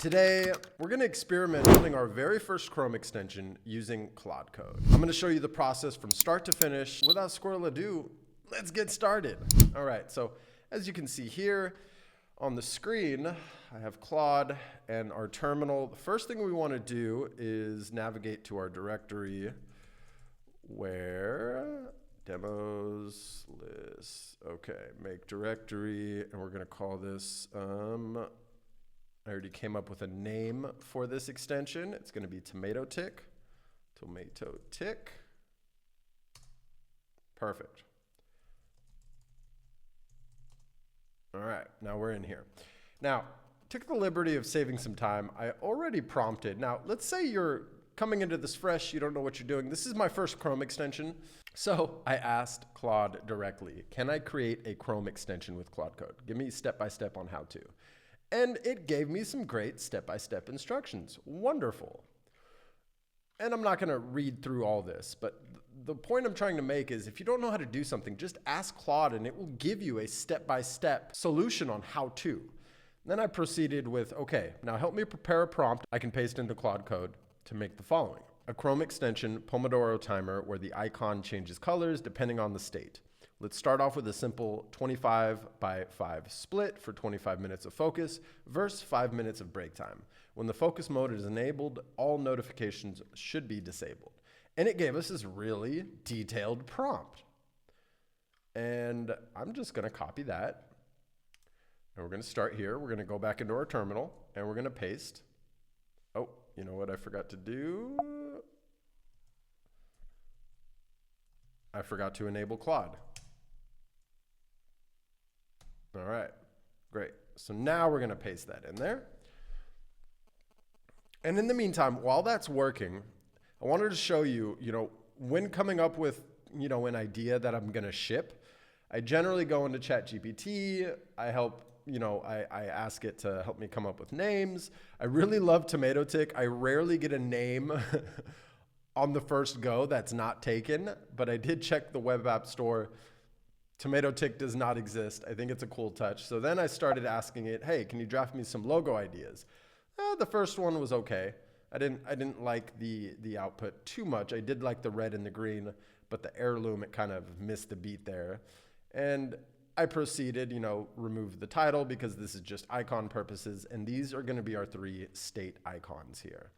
Today, we're going to experiment building our very first Chrome extension using Claude Code. I'm going to show you the process from start to finish. Without squirrel ado, let's get started. All right, so as you can see here on the screen, I have Claude and our terminal. The first thing we want to do is navigate to our directory where demos list. Okay, make directory, and we're going to call this I already came up with a name for this extension. It's going to be tomato tick. Tomato tick. Perfect. All right, now we're in here. Now, took the liberty of saving some time. I already prompted. Now, let's say you're coming into this fresh, you don't know what you're doing. This is my first Chrome extension. So I asked Claude directly, can I create a Chrome extension with Claude Code? Give me step-by-step on how to. And it gave me some great step-by-step instructions. Wonderful. And I'm not going to read through all this, but the point I'm trying to make is if you don't know how to do something, just ask Claude and it will give you a step-by-step solution on how to. Then I proceeded with, okay, now help me prepare a prompt I can paste into Claude Code to make the following. A Chrome extension Pomodoro timer where the icon changes colors depending on the state. Let's start off with a simple 25/5 split for 25 minutes of focus versus 5 minutes of break time. When the focus mode is enabled, all notifications should be disabled. And it gave us this really detailed prompt. And I'm just going to copy that. And we're going to start here. We're going to go back into our terminal and we're going to paste. Oh, you know what I forgot to do? I forgot to enable Claude. All right, great. So now we're going to paste that in there. And in the meantime, while that's working, I wanted to show you, when coming up with, an idea that I'm going to ship, I generally go into ChatGPT. I help, I ask it to help me come up with names. I really love Tomato Tick. I rarely get a name on the first go that's not taken, but I did check the web app store. Tomato Tick does not exist. I think it's a cool touch. So then I started asking it, hey, can you draft me some logo ideas? The first one was okay. I didn't like the output too much. I did like the red and the green, but the heirloom, it kind of missed the beat there. And I proceeded, remove the title because this is just icon purposes. And these are going to be our 3 state icons here.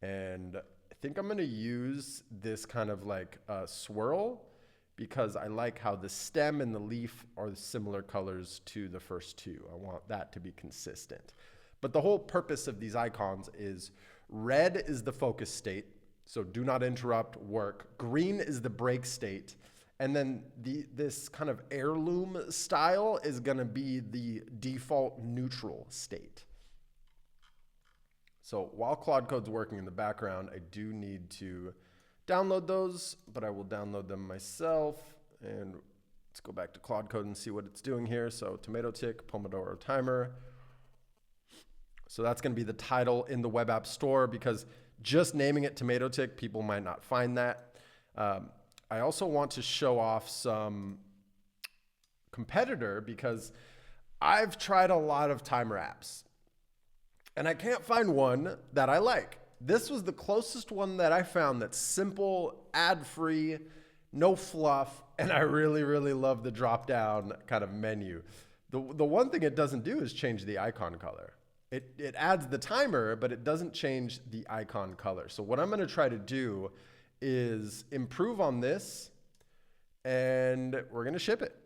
And I think I'm going to use this kind of like swirl because I like how the stem and the leaf are similar colors to the first 2. I want that to be consistent. But the whole purpose of these icons is red is the focus state, so do not interrupt work. Green is the break state. And then this kind of heirloom style is going to be the default neutral state. So while Claude Code's working in the background, I do need to download those, but I will download them myself. And let's go back to Claude Code and see what it's doing here. So Tomato Tick, Pomodoro Timer. So that's going to be the title in the web app store because just naming it Tomato Tick, people might not find that. I also want to show off some competitor because I've tried a lot of timer apps and I can't find one that I like. This was the closest one that I found that's simple, ad-free, no fluff, and I really, really love the drop-down kind of menu. The one thing it doesn't do is change the icon color. It adds the timer, but it doesn't change the icon color. So what I'm going to try to do is improve on this, and we're going to ship it.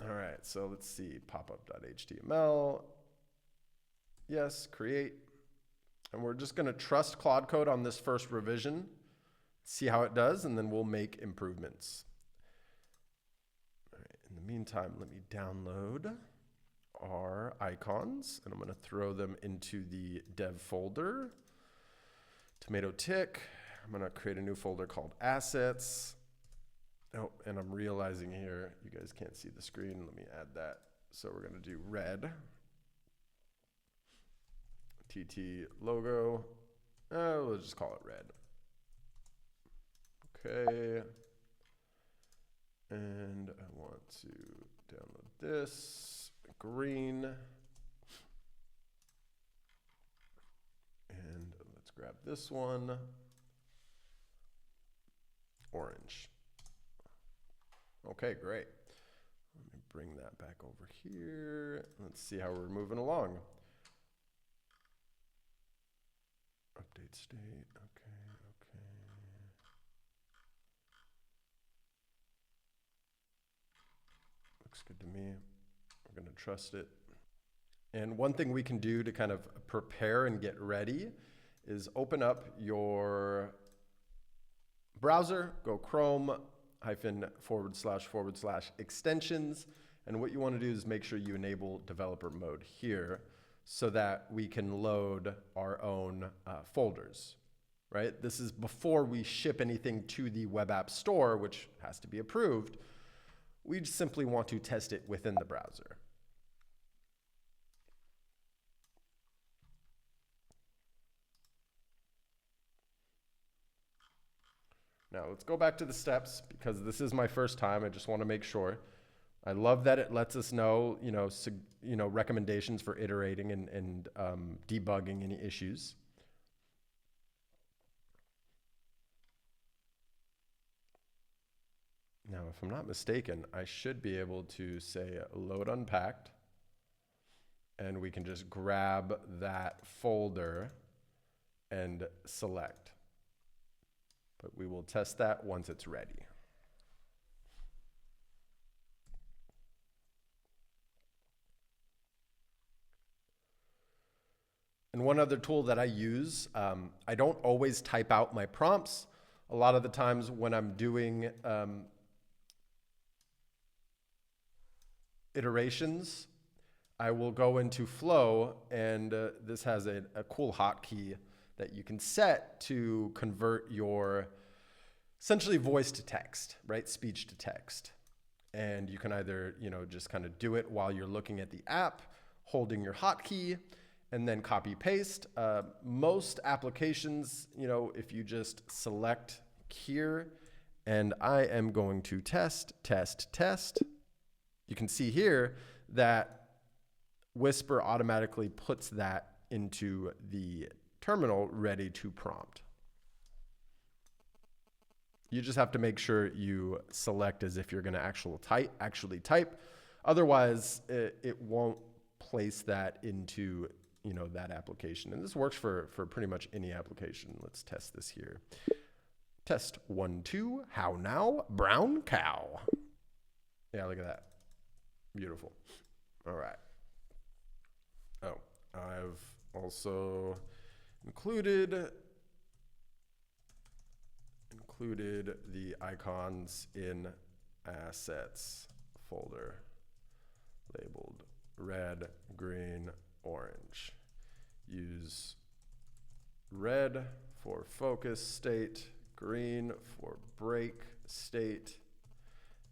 All right, so let's see, popup.html. Yes, create. And we're just going to trust Claude Code on this first revision, see how it does, and then we'll make improvements. All right, in the meantime, let me download our icons, and I'm going to throw them into the dev folder. Tomato Tick. I'm going to create a new folder called Assets. Oh, and I'm realizing here, you guys can't see the screen. Let me add that. So we're going to do red. TT logo. We'll just call it red. Okay. And I want to download this. Green. this one orange. Okay, great. Let me bring that back over here. Let's see how we're moving along. Update state, okay. Looks good to me. We're gonna trust it. And one thing we can do to kind of prepare and get ready is open up your browser, go Chrome / extensions. And what you want to do is make sure you enable developer mode here so that we can load our own folders, right? This is before we ship anything to the web app store, which has to be approved. We simply want to test it within the browser. Now let's go back to the steps because this is my first time. I just want to make sure. I love that it lets us know, recommendations for iterating and debugging any issues. Now, if I'm not mistaken, I should be able to say load unpacked, and we can just grab that folder and select. But we will test that once it's ready. And one other tool that I use, I don't always type out my prompts. A lot of the times when I'm doing iterations, I will go into Flow, and this has a cool hotkey that you can set to convert your essentially voice to text, right? Speech to text. And you can either, just kind of do it while you're looking at the app, holding your hotkey, and then copy paste. Most applications, if you just select here, and I am going to test, you can see here that Whisper automatically puts that into the terminal ready to prompt. You just have to make sure you select as if you're going to actually type. Otherwise, it won't place that into that application. And this works for pretty much any application. Let's test this here. Test 1, 2. How now? Brown cow. Yeah, look at that. Beautiful. All right. Oh, I've also included the icons in assets folder labeled red, green, orange. Use red for focus state, green for break state,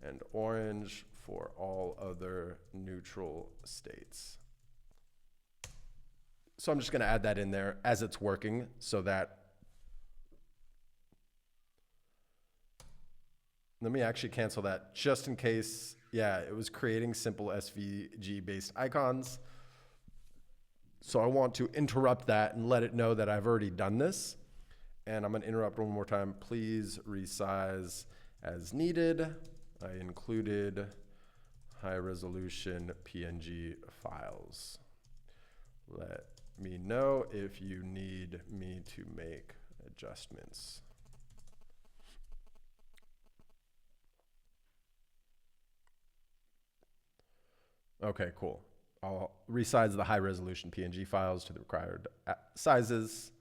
and orange for all other neutral states. So I'm just going to add that in there as it's working so that. Let me actually cancel that just in case. Yeah, it was creating simple SVG based icons. So I want to interrupt that and let it know that I've already done this. And I'm going to interrupt one more time. Please resize as needed. I included high resolution PNG files. Let me know if you need me to make adjustments. Okay, cool. I'll resize the high resolution PNG files to the required sizes.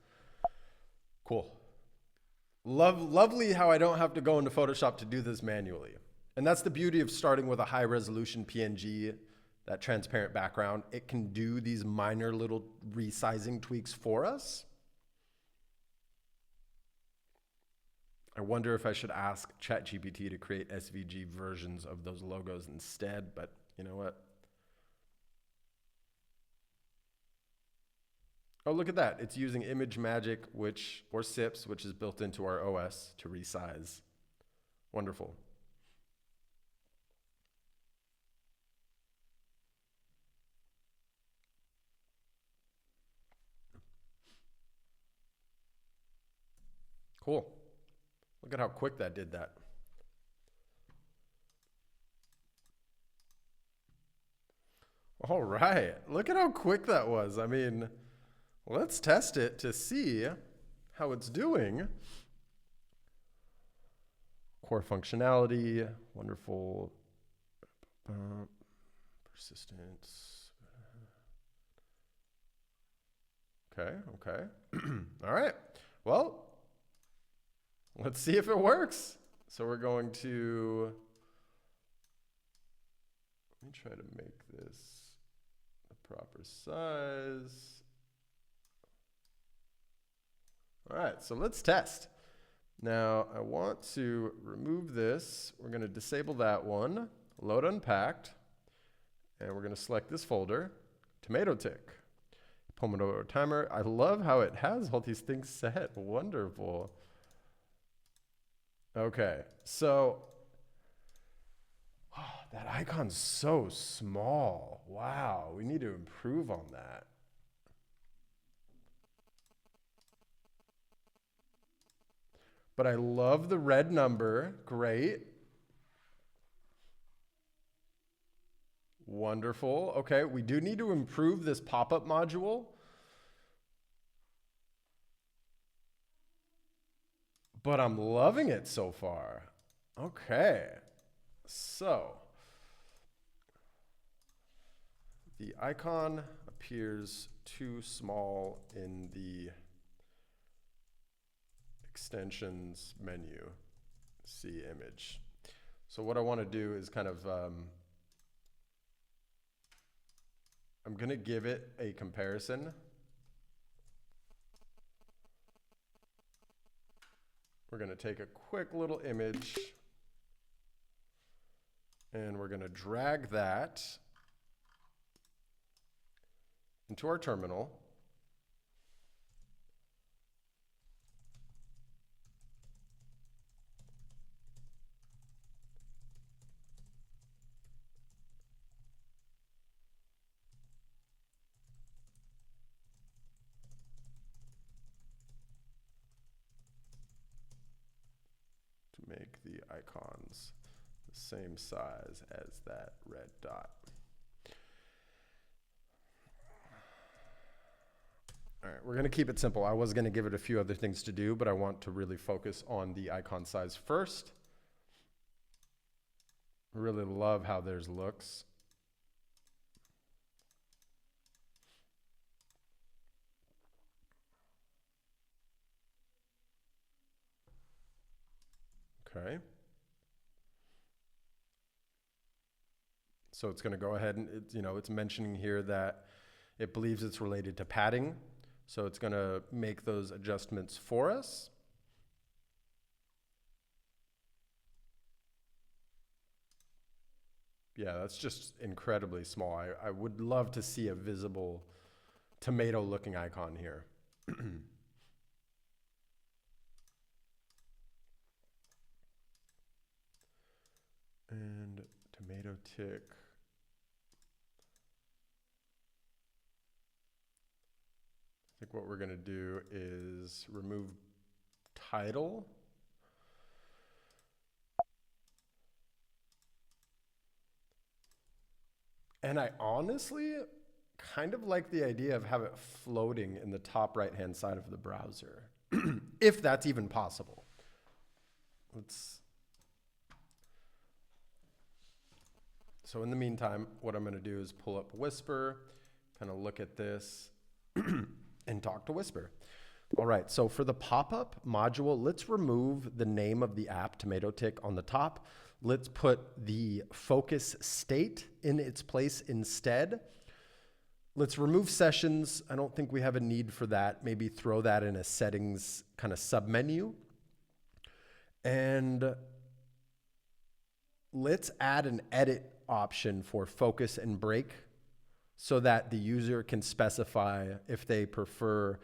Cool. Lovely how I don't have to go into Photoshop to do this manually. And that's the beauty of starting with a high resolution PNG, that transparent background. It can do these minor little resizing tweaks for us. I wonder if I should ask ChatGPT to create SVG versions of those logos instead, but you know what? Oh, look at that. It's using ImageMagick, or SIPs, which is built into our OS to resize. Wonderful. Cool. Look at how quick that did that. All right. Look at how quick that was. I mean, let's test it to see how it's doing. Core functionality, wonderful. Persistence. Okay. All right. Well, let's see if it works. So we're going to, let me try to make this the proper size. All right, so let's test. Now I want to remove this. We're going to disable that one, load unpacked, and we're going to select this folder, Tomato Tick, Pomodoro Timer. I love how it has all these things set. Wonderful. Okay, so that icon's so small. Wow, we need to improve on that. But I love the red number. Great. Wonderful. Okay, we do need to improve this pop-up module. But I'm loving it so far. Okay, so the icon appears too small in the extensions menu. See image. So what I want to do is kind of, I'm going to give it a comparison. We're going to take a quick little image and we're going to drag that into our terminal. Make the icons the same size as that red dot. All right, we're going to keep it simple. I was going to give it a few other things to do, but I want to really focus on the icon size first. I really love how theirs looks. Okay. So it's going to go ahead and it's mentioning here that it believes it's related to padding. So it's going to make those adjustments for us. Yeah, that's just incredibly small. I would love to see a visible tomato looking icon here. And tomato tick. I think what we're going to do is remove title. And I honestly kind of like the idea of have it floating in the top right-hand side of the browser, if that's even possible. So in the meantime, what I'm going to do is pull up Whisper, kind of look at this, and talk to Whisper. All right, so for the pop-up module, let's remove the name of the app, Tomato Tick, on the top. Let's put the focus state in its place instead. Let's remove sessions. I don't think we have a need for that. Maybe throw that in a settings kind of submenu. And let's add an edit option for focus and break so that the user can specify if they prefer,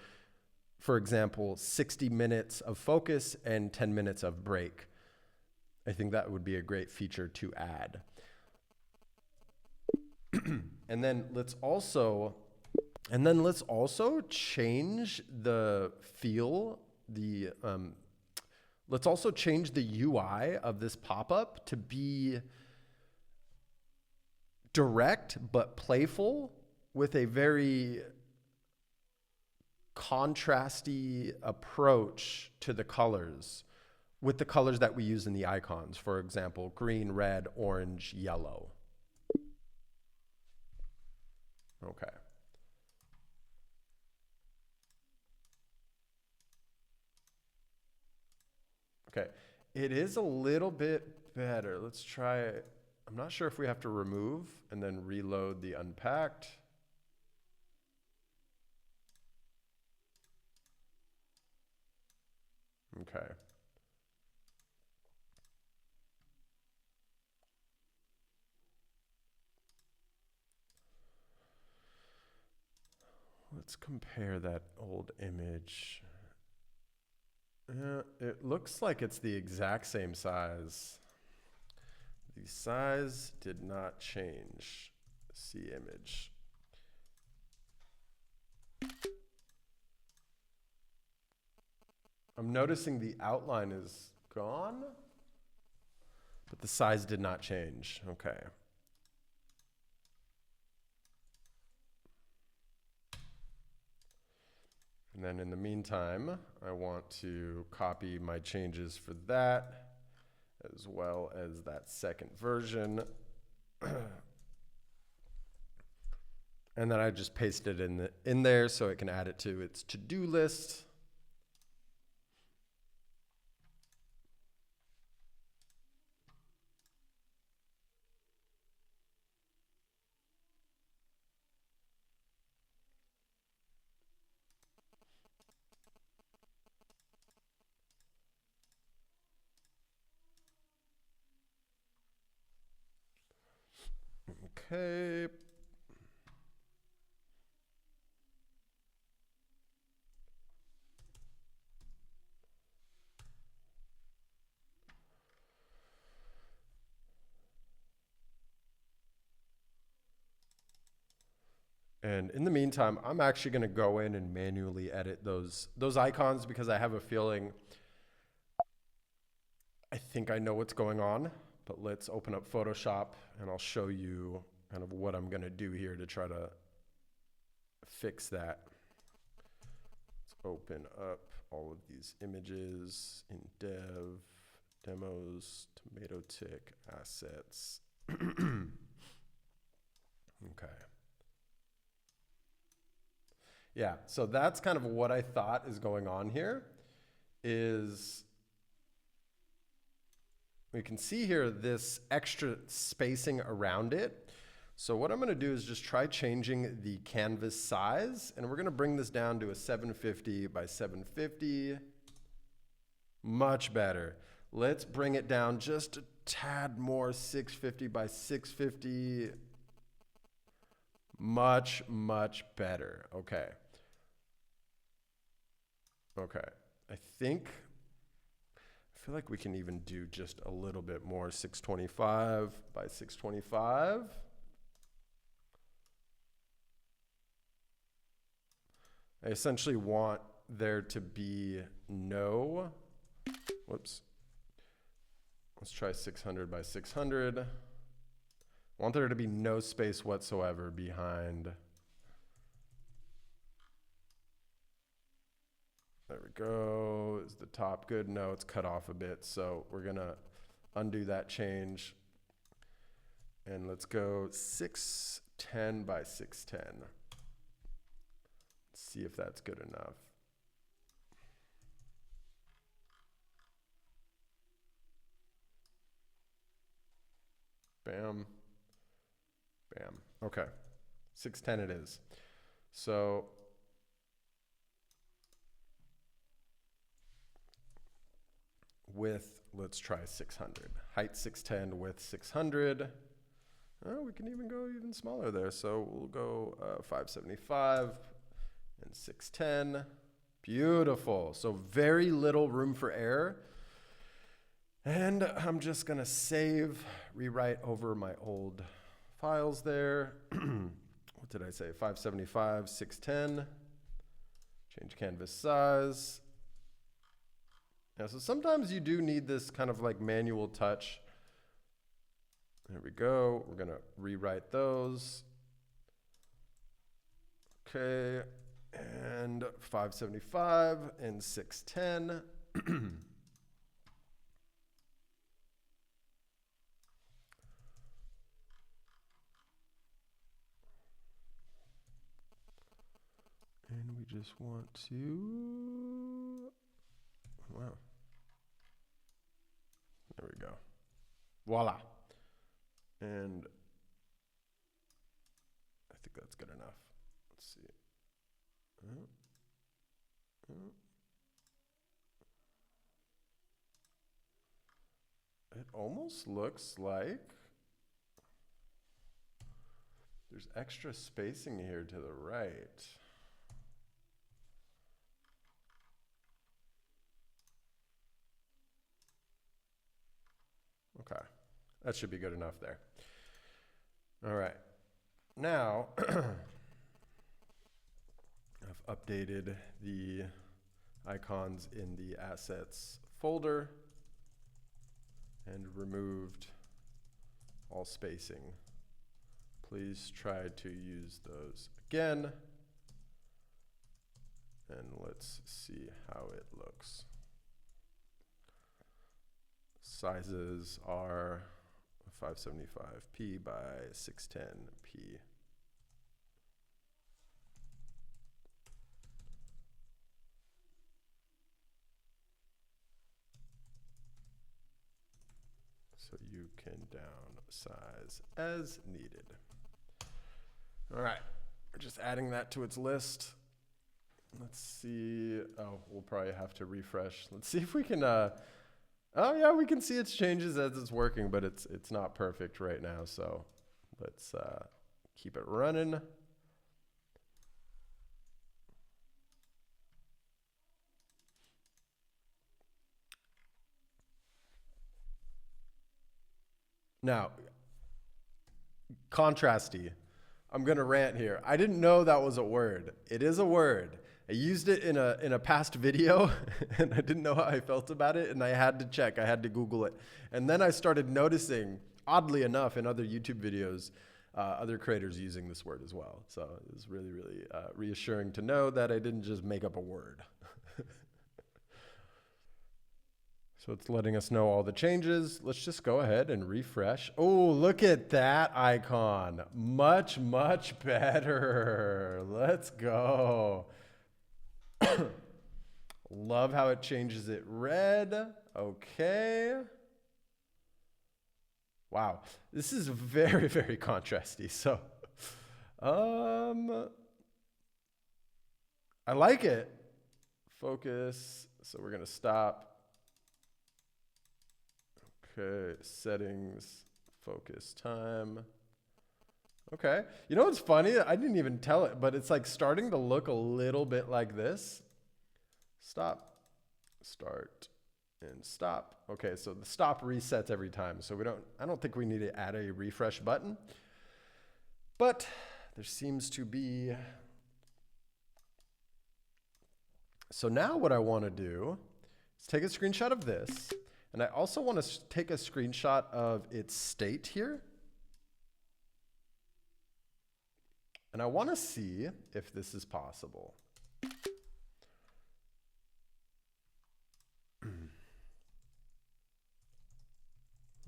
for example, 60 minutes of focus and 10 minutes of break. I think that would be a great feature to add. And then let's also change the feel, the Let's also change the UI of this pop-up to be direct but playful with a very contrasty approach to the colors, with the colors that we use in the icons. For example, green, red, orange, yellow. Okay. Okay, it is a little bit better. Let's try it. I'm not sure if we have to remove and then reload the unpacked. Okay. Let's compare that old image. It looks like it's the exact same size. The size did not change. See image. I'm noticing the outline is gone, but the size did not change. Okay. And then in the meantime, I want to copy my changes for that, as well as that second version. And then I just paste it in there so it can add it to its to-do list. Okay. And in the meantime, I'm actually going to go in and manually edit those icons because I have a feeling I think I know what's going on. But let's open up Photoshop and I'll show you kind of what I'm going to do here to try to fix that. Let's open up all of these images in dev, demos, tomato tick, assets. Okay. Yeah, so that's kind of what I thought is going on here. Is we can see here this extra spacing around it. So what I'm going to do is just try changing the canvas size, and we're going to bring this down to a 750 by 750. Much better. Let's bring it down just a tad more, 650 by 650. Much, much better. Okay. Okay. I feel like we can even do just a little bit more, 625 by 625. I essentially want there to be no, whoops. Let's try 600 by 600. I want there to be no space whatsoever behind. There we go. Is the top good? No, it's cut off a bit. So we're going to undo that change. And let's go 610 by 610. Let's see if that's good enough. Bam. Bam. Okay. 610 it is. So width, let's try 600. Height 610, width 600. Oh, we can even go even smaller there. So we'll go 575 and 610. Beautiful. So very little room for error. And I'm just going to save, rewrite over my old files there. What did I say? 575, 610. Change canvas size. Yeah, so sometimes you do need this kind of like manual touch. There we go. We're gonna rewrite those. Okay, and 575 and 610. And we just want to, wow. There we go. Voila. And I think that's good enough. Let's see. It almost looks like there's extra spacing here to the right. Okay, that should be good enough there. All right, now I've updated the icons in the assets folder and removed all spacing. Please try to use those again, and let's see how it looks. Sizes are 575p by 610p. So you can downsize as needed. All right, we're just adding that to its list. Let's see. Oh, we'll probably have to refresh. Let's see if we can. Oh yeah, we can see its changes as it's working, but it's not perfect right now. So let's keep it running. Now, contrasty. I'm gonna rant here. I didn't know that was a word. It is a word. I used it in a past video, and I didn't know how I felt about it, and I had to check. I had to Google it, and then I started noticing, oddly enough, in other YouTube videos, other creators using this word as well. So it was really, really reassuring to know that I didn't just make up a word. So it's letting us know all the changes. Let's just go ahead and refresh. Oh, look at that icon. Much, much better. Let's go. Love how it changes it red. Okay. Wow. This is very, very contrasty. So, I like it. Focus. So we're going to stop. Okay, settings, focus time. Okay, you know what's funny? I didn't even tell it, but it's like starting to look a little bit like this. Stop, start, and stop. Okay, so the stop resets every time. So I don't think we need to add a refresh button, but there seems to be. So now what I want to do is take a screenshot of this. And I also want to take a screenshot of its state here. And I want to see if this is possible.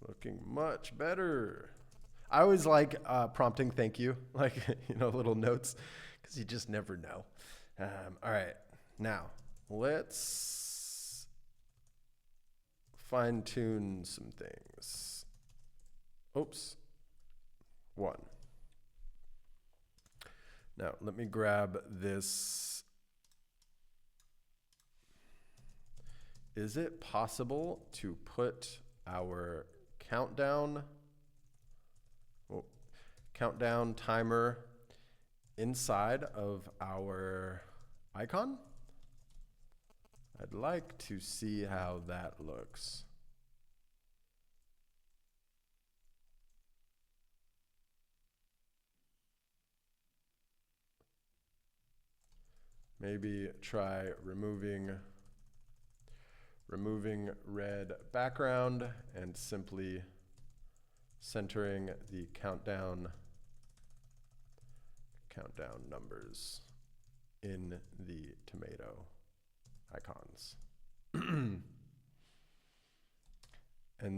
Looking much better. I always like prompting thank you, like, little notes, because you just never know. All right, now let's fine tune some things. Oops. One. Now, let me grab this. Is it possible to put our countdown timer inside of our icon? I'd like to see how that looks. Maybe try removing removing red background and simply centering the countdown numbers in the tomato icons. And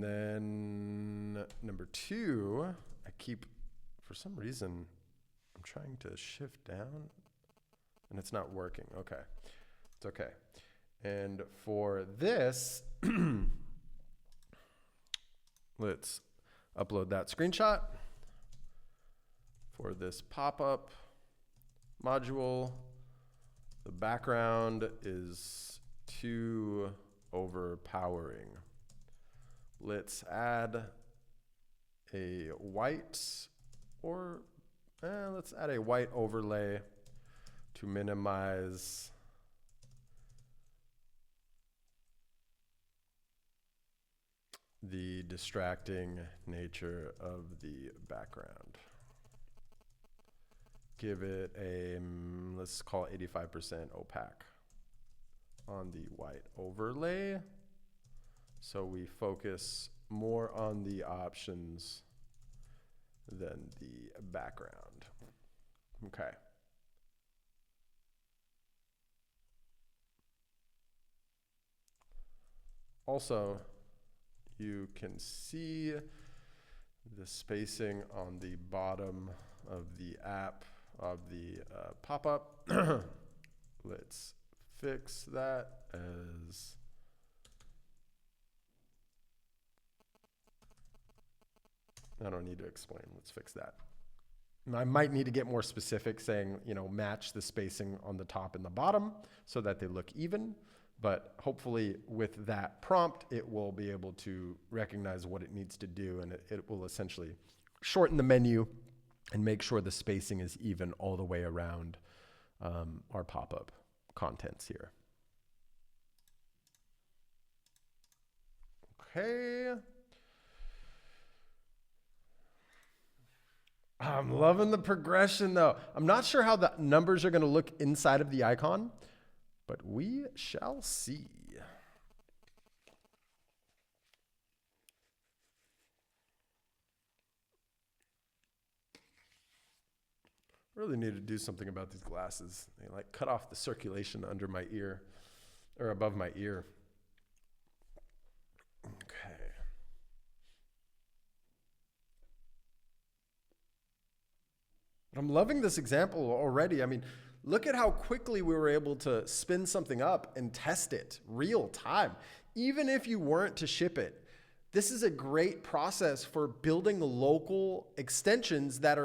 then number 2, I keep, for some reason, I'm trying to shift down and it's not working. Okay, it's okay. And for this, let's upload that screenshot. For this pop-up module, the background is too overpowering. Let's add a white, or let's add a white overlay to minimize the distracting nature of the background. Give it a, let's call it 85% opaque on the white overlay. So we focus more on the options than the background. Okay. Also, you can see the spacing on the bottom of the app, of the pop-up. Let's fix that as I don't need to explain. Let's fix that. I might need to get more specific, saying, you know, match the spacing on the top and the bottom so that they look even. But hopefully with that prompt, it will be able to recognize what it needs to do, and it will essentially shorten the menu and make sure the spacing is even all the way around our pop-up contents here. Okay. I'm loving the progression though. I'm not sure how the numbers are going to look inside of the icon, but we shall see. Really need to do something about these glasses. They like cut off the circulation under my ear, or above my ear. Okay. I'm loving this example already. I mean, look at how quickly we were able to spin something up and test it real time. Even if you weren't to ship it, this is a great process for building local extensions that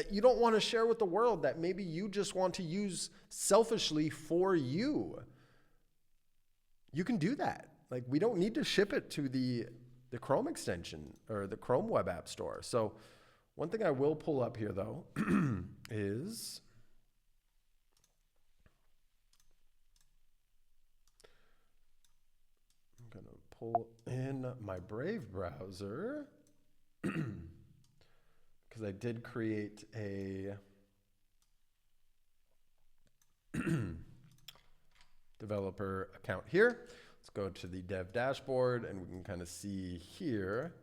you don't want to share with the world, that maybe you just want to use selfishly for you. You can do that. Like, we don't need to ship it to the Chrome extension or the Chrome web app store. So one thing I will pull up here though is I'm going to pull in my Brave browser because I did create a developer account here. Let's go to the dev dashboard and we can kind of see here.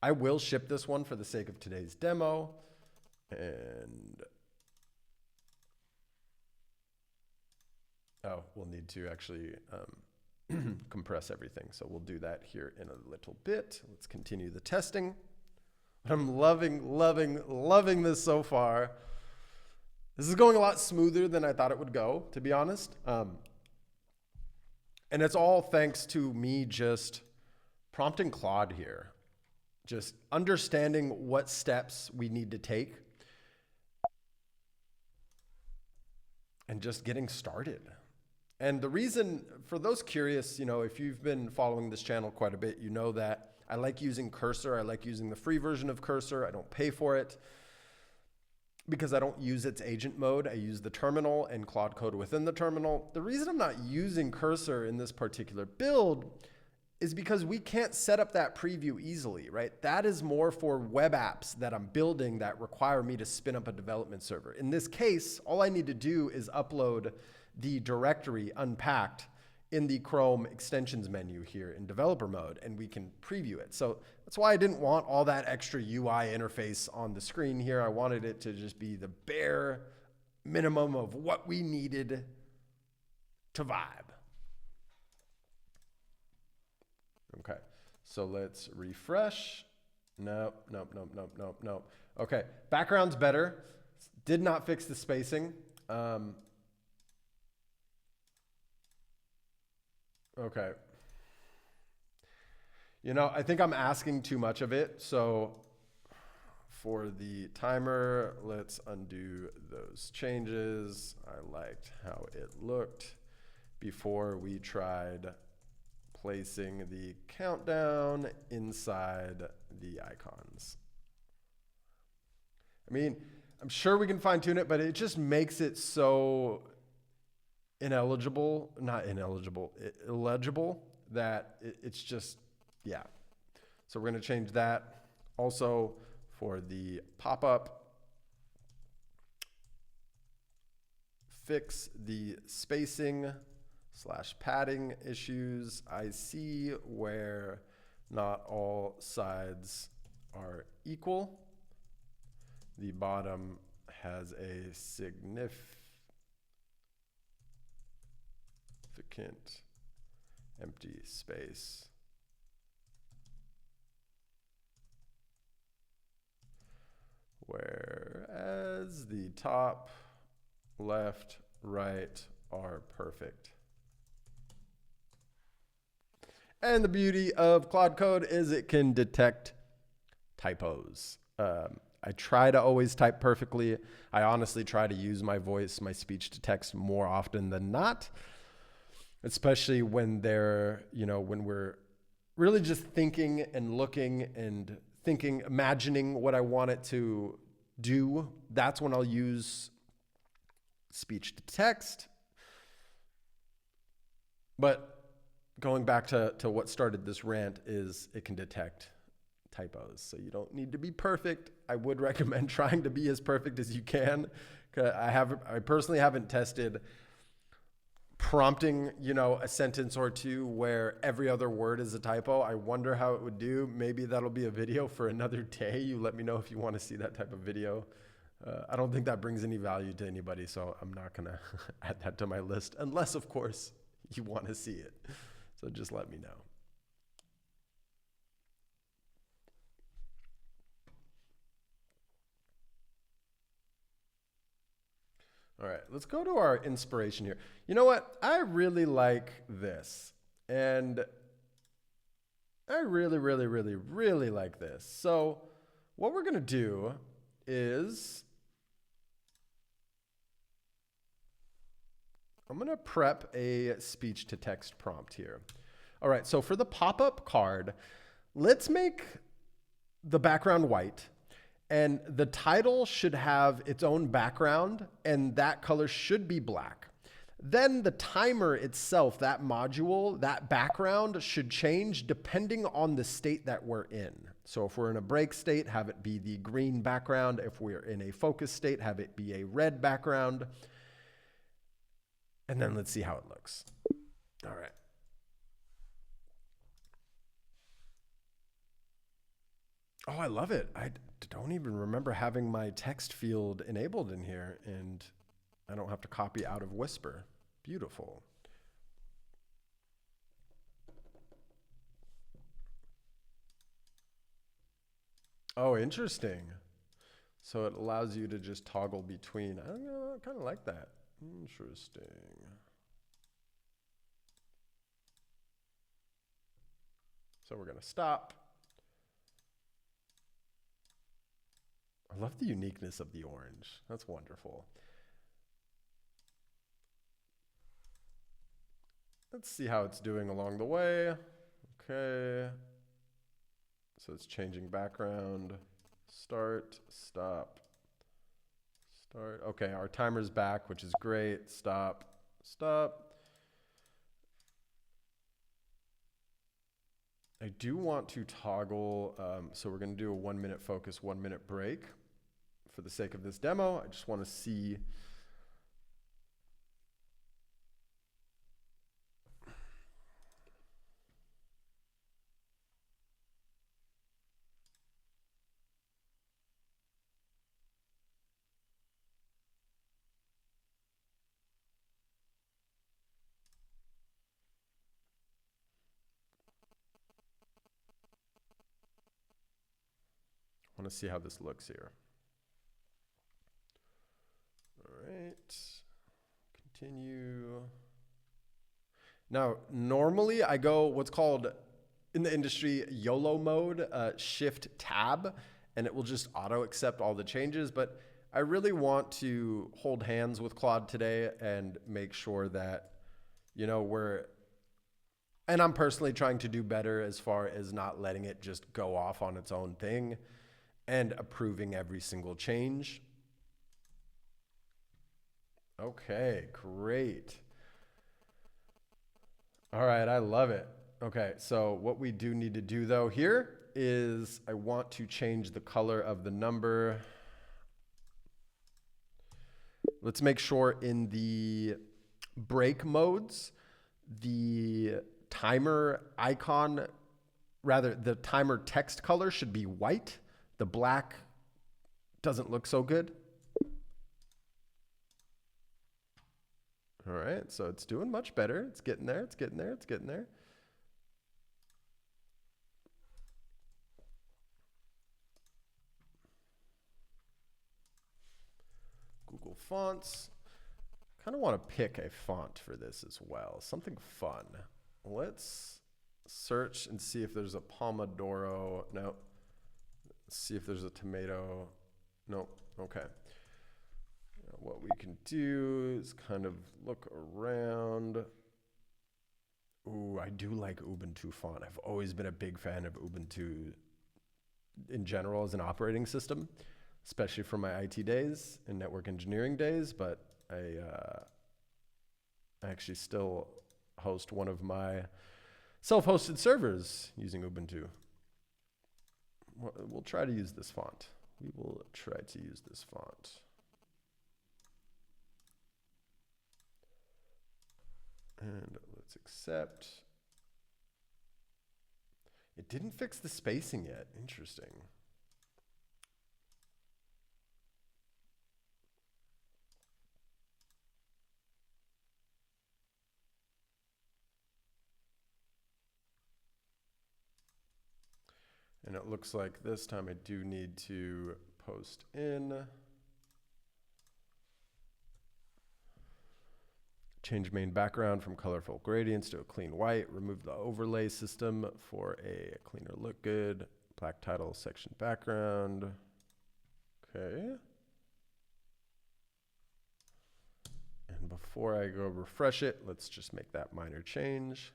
I will ship this one for the sake of today's demo. And we'll need to actually compress everything. So we'll do that here in a little bit. Let's continue the testing. I'm loving this so far. This is going a lot smoother than I thought it would go, to be honest. And it's all thanks to me just prompting Claude here. Just understanding what steps we need to take and just getting started. And the reason, for those curious, you know, if you've been following this channel quite a bit, you know that I like using Cursor. I like using the free version of Cursor. I don't pay for it because I don't use its agent mode. I use the terminal and Claude Code within the terminal. The reason I'm not using Cursor in this particular build is because we can't set up that preview easily, right? That is more for web apps that I'm building that require me to spin up a development server. In this case, all I need to do is upload the directory unpacked in the Chrome extensions menu here in developer mode, and we can preview it. So that's why I didn't want all that extra UI interface on the screen here. I wanted it to just be the bare minimum of what we needed to vibe. Okay, so let's refresh. Nope. Okay, background's better. Did not fix the spacing. Okay. You know, I think I'm asking too much of it. So for the timer, let's undo those changes. I liked how it looked before we tried placing the countdown inside the icons. I mean, I'm sure we can fine tune it, but it just makes it so illegible that it's just, yeah. So we're going to change that. Also for the pop-up, fix the spacing / padding issues. I see where not all sides are equal. The bottom has a significant empty space. Whereas the top, left, right are perfect. And the beauty of Claude Code is it can detect typos. I try to always type perfectly. I honestly try to use my voice, my speech to text more often than not, especially when when we're really just thinking and looking and thinking, imagining what I want it to do. That's when I'll use speech to text. But going back to what started this rant is it can detect typos. So you don't need to be perfect. I would recommend trying to be as perfect as you can. I personally haven't tested prompting, a sentence or two where every other word is a typo. I wonder how it would do. Maybe that'll be a video for another day. You let me know if you want to see that type of video. I don't think that brings any value to anybody, so I'm not going to add that to my list unless, of course, you want to see it. So just let me know. All right, let's go to our inspiration here. You know what? I really like this. And I really, really, really, really like this. So what we're going to do is I'm going to prep a speech to text prompt here. All right, so for the pop-up card, let's make the background white. And the title should have its own background, and that color should be black. Then the timer itself, that module, that background should change depending on the state that we're in. So if we're in a break state, have it be the green background. If we're in a focus state, have it be a red background. And then let's see how it looks. All right. Oh, I love it. I don't even remember having my text field enabled in here, and I don't have to copy out of Whisper. Beautiful. Oh, interesting. So it allows you to just toggle between. I don't know, I kind of like that. Interesting. So we're going to stop. I love the uniqueness of the orange. That's wonderful. Let's see how it's doing along the way. Okay. So it's changing background. Start, stop, start. Okay, our timer's back, which is great. Stop, stop. I do want to toggle, so we're going to do a 1 minute focus, 1 minute break. For the sake of this demo, I just want to see. want to see how this looks here. All right, continue. Now, normally I go what's called in the industry YOLO mode, Shift Tab, and it will just auto accept all the changes. But I really want to hold hands with Claude today and make sure that, you know, and I'm personally trying to do better as far as not letting it just go off on its own thing and approving every single change. Okay, great. All right, I love it. Okay, so what we do need to do though here is I want to change the color of the number. Let's make sure in the break modes, the timer icon, rather the timer text color should be white. The black doesn't look so good. All right, so it's doing much better. It's getting there, it's getting there, it's getting there. Google Fonts. Kind of want to pick a font for this as well, something fun. Let's search and see if there's a Pomodoro. No. Let's see if there's a tomato. No. Okay. What we can do is kind of look around. Ooh, I do like Ubuntu font. I've always been a big fan of Ubuntu in general as an operating system, especially for my IT days and network engineering days. But I actually still host one of my self-hosted servers using Ubuntu. We'll try to use this font. We will try to use this font. And let's accept. It didn't fix the spacing yet. Interesting. And it looks like this time I do need to post in. Change main background from colorful gradients to a clean white. Remove the overlay system for a cleaner look good. Black title section background. Okay. And before I go refresh it, let's just make that minor change.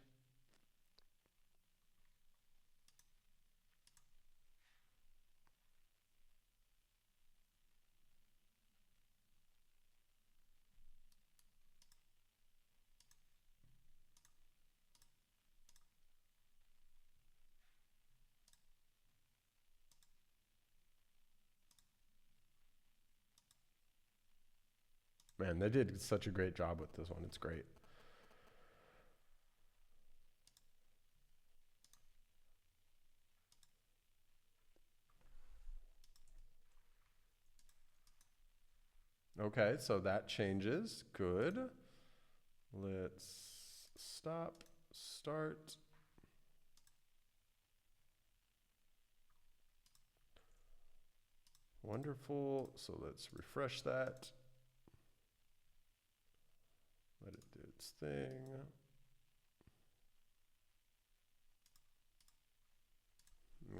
Man, they did such a great job with this one. It's great. Okay, so that changes. Good. Let's stop, start. Wonderful. So let's refresh that. Let it do its thing.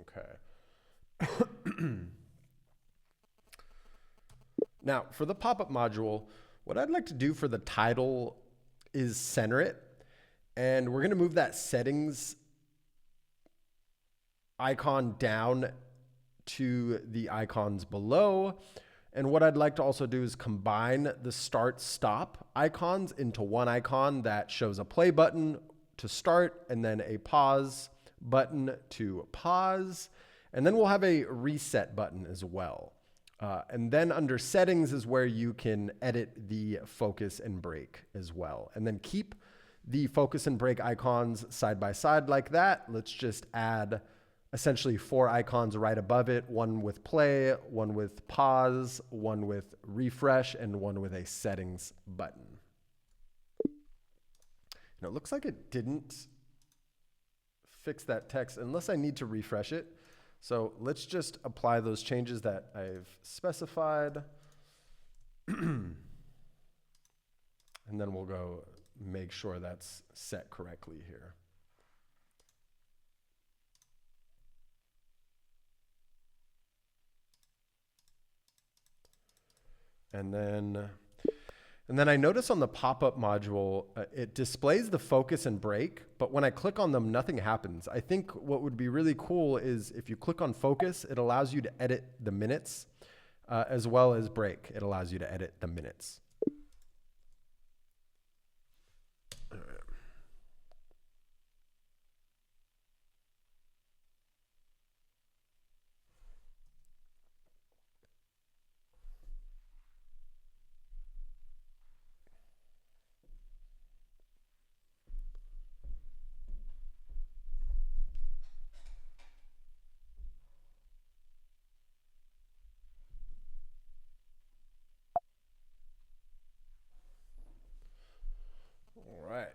Okay. Now, for the pop-up module, what I'd like to do for the title is center it. And we're going to move that settings icon down to the icons below. And what I'd like to also do is combine the start stop icons into one icon that shows a play button to start and then a pause button to pause. And then we'll have a reset button as well. And then under settings is where you can edit the focus and break as well. And then keep the focus and break icons side by side like that. Let's just add essentially 4 icons right above it, one with play, one with pause, one with refresh, and one with a settings button. And it looks like it didn't fix that text unless I need to refresh it. So let's just apply those changes that I've specified. And then we'll go make sure that's set correctly here. And then I notice on the pop-up module, it displays the focus and break, but when I click on them, nothing happens. I think what would be really cool is if you click on focus, it allows you to edit the minutes, as well as break. It allows you to edit the minutes. All right.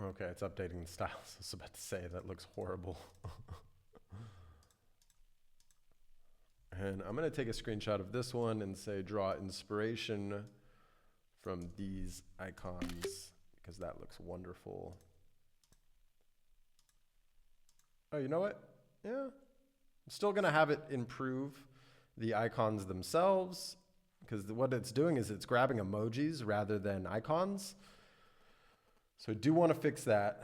Okay, it's updating the styles. I was about to say that looks horrible. And I'm going to take a screenshot of this one and say draw inspiration from these icons because that looks wonderful. Oh, you know what? Yeah. I'm still going to have it improve the icons themselves because what it's doing is it's grabbing emojis rather than icons. So I do want to fix that.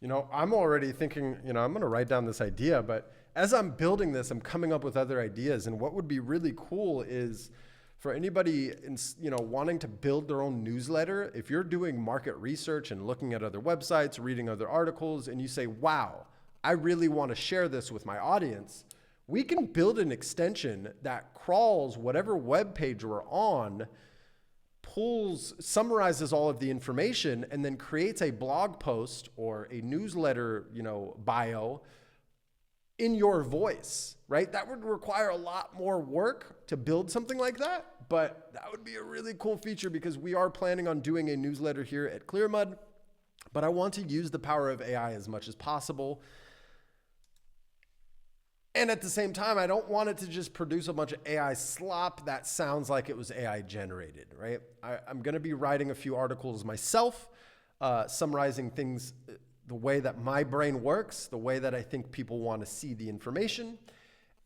You know, I'm already thinking, you know, I'm going to write down this idea, but as I'm building this, I'm coming up with other ideas. And what would be really cool is for anybody, you know, wanting to build their own newsletter, if you're doing market research and looking at other websites, reading other articles, and you say, wow, I really want to share this with my audience, we can build an extension that crawls whatever web page we're on, summarizes all of the information, and then creates a blog post or a newsletter, you know, bio in your voice, right? That would require a lot more work to build something like that, but that would be a really cool feature because we are planning on doing a newsletter here at Clearmud, but I want to use the power of AI as much as possible. And at the same time, I don't want it to just produce a bunch of AI slop that sounds like it was AI generated, right? I'm going to be writing a few articles myself, summarizing things the way that my brain works, the way that I think people want to see the information.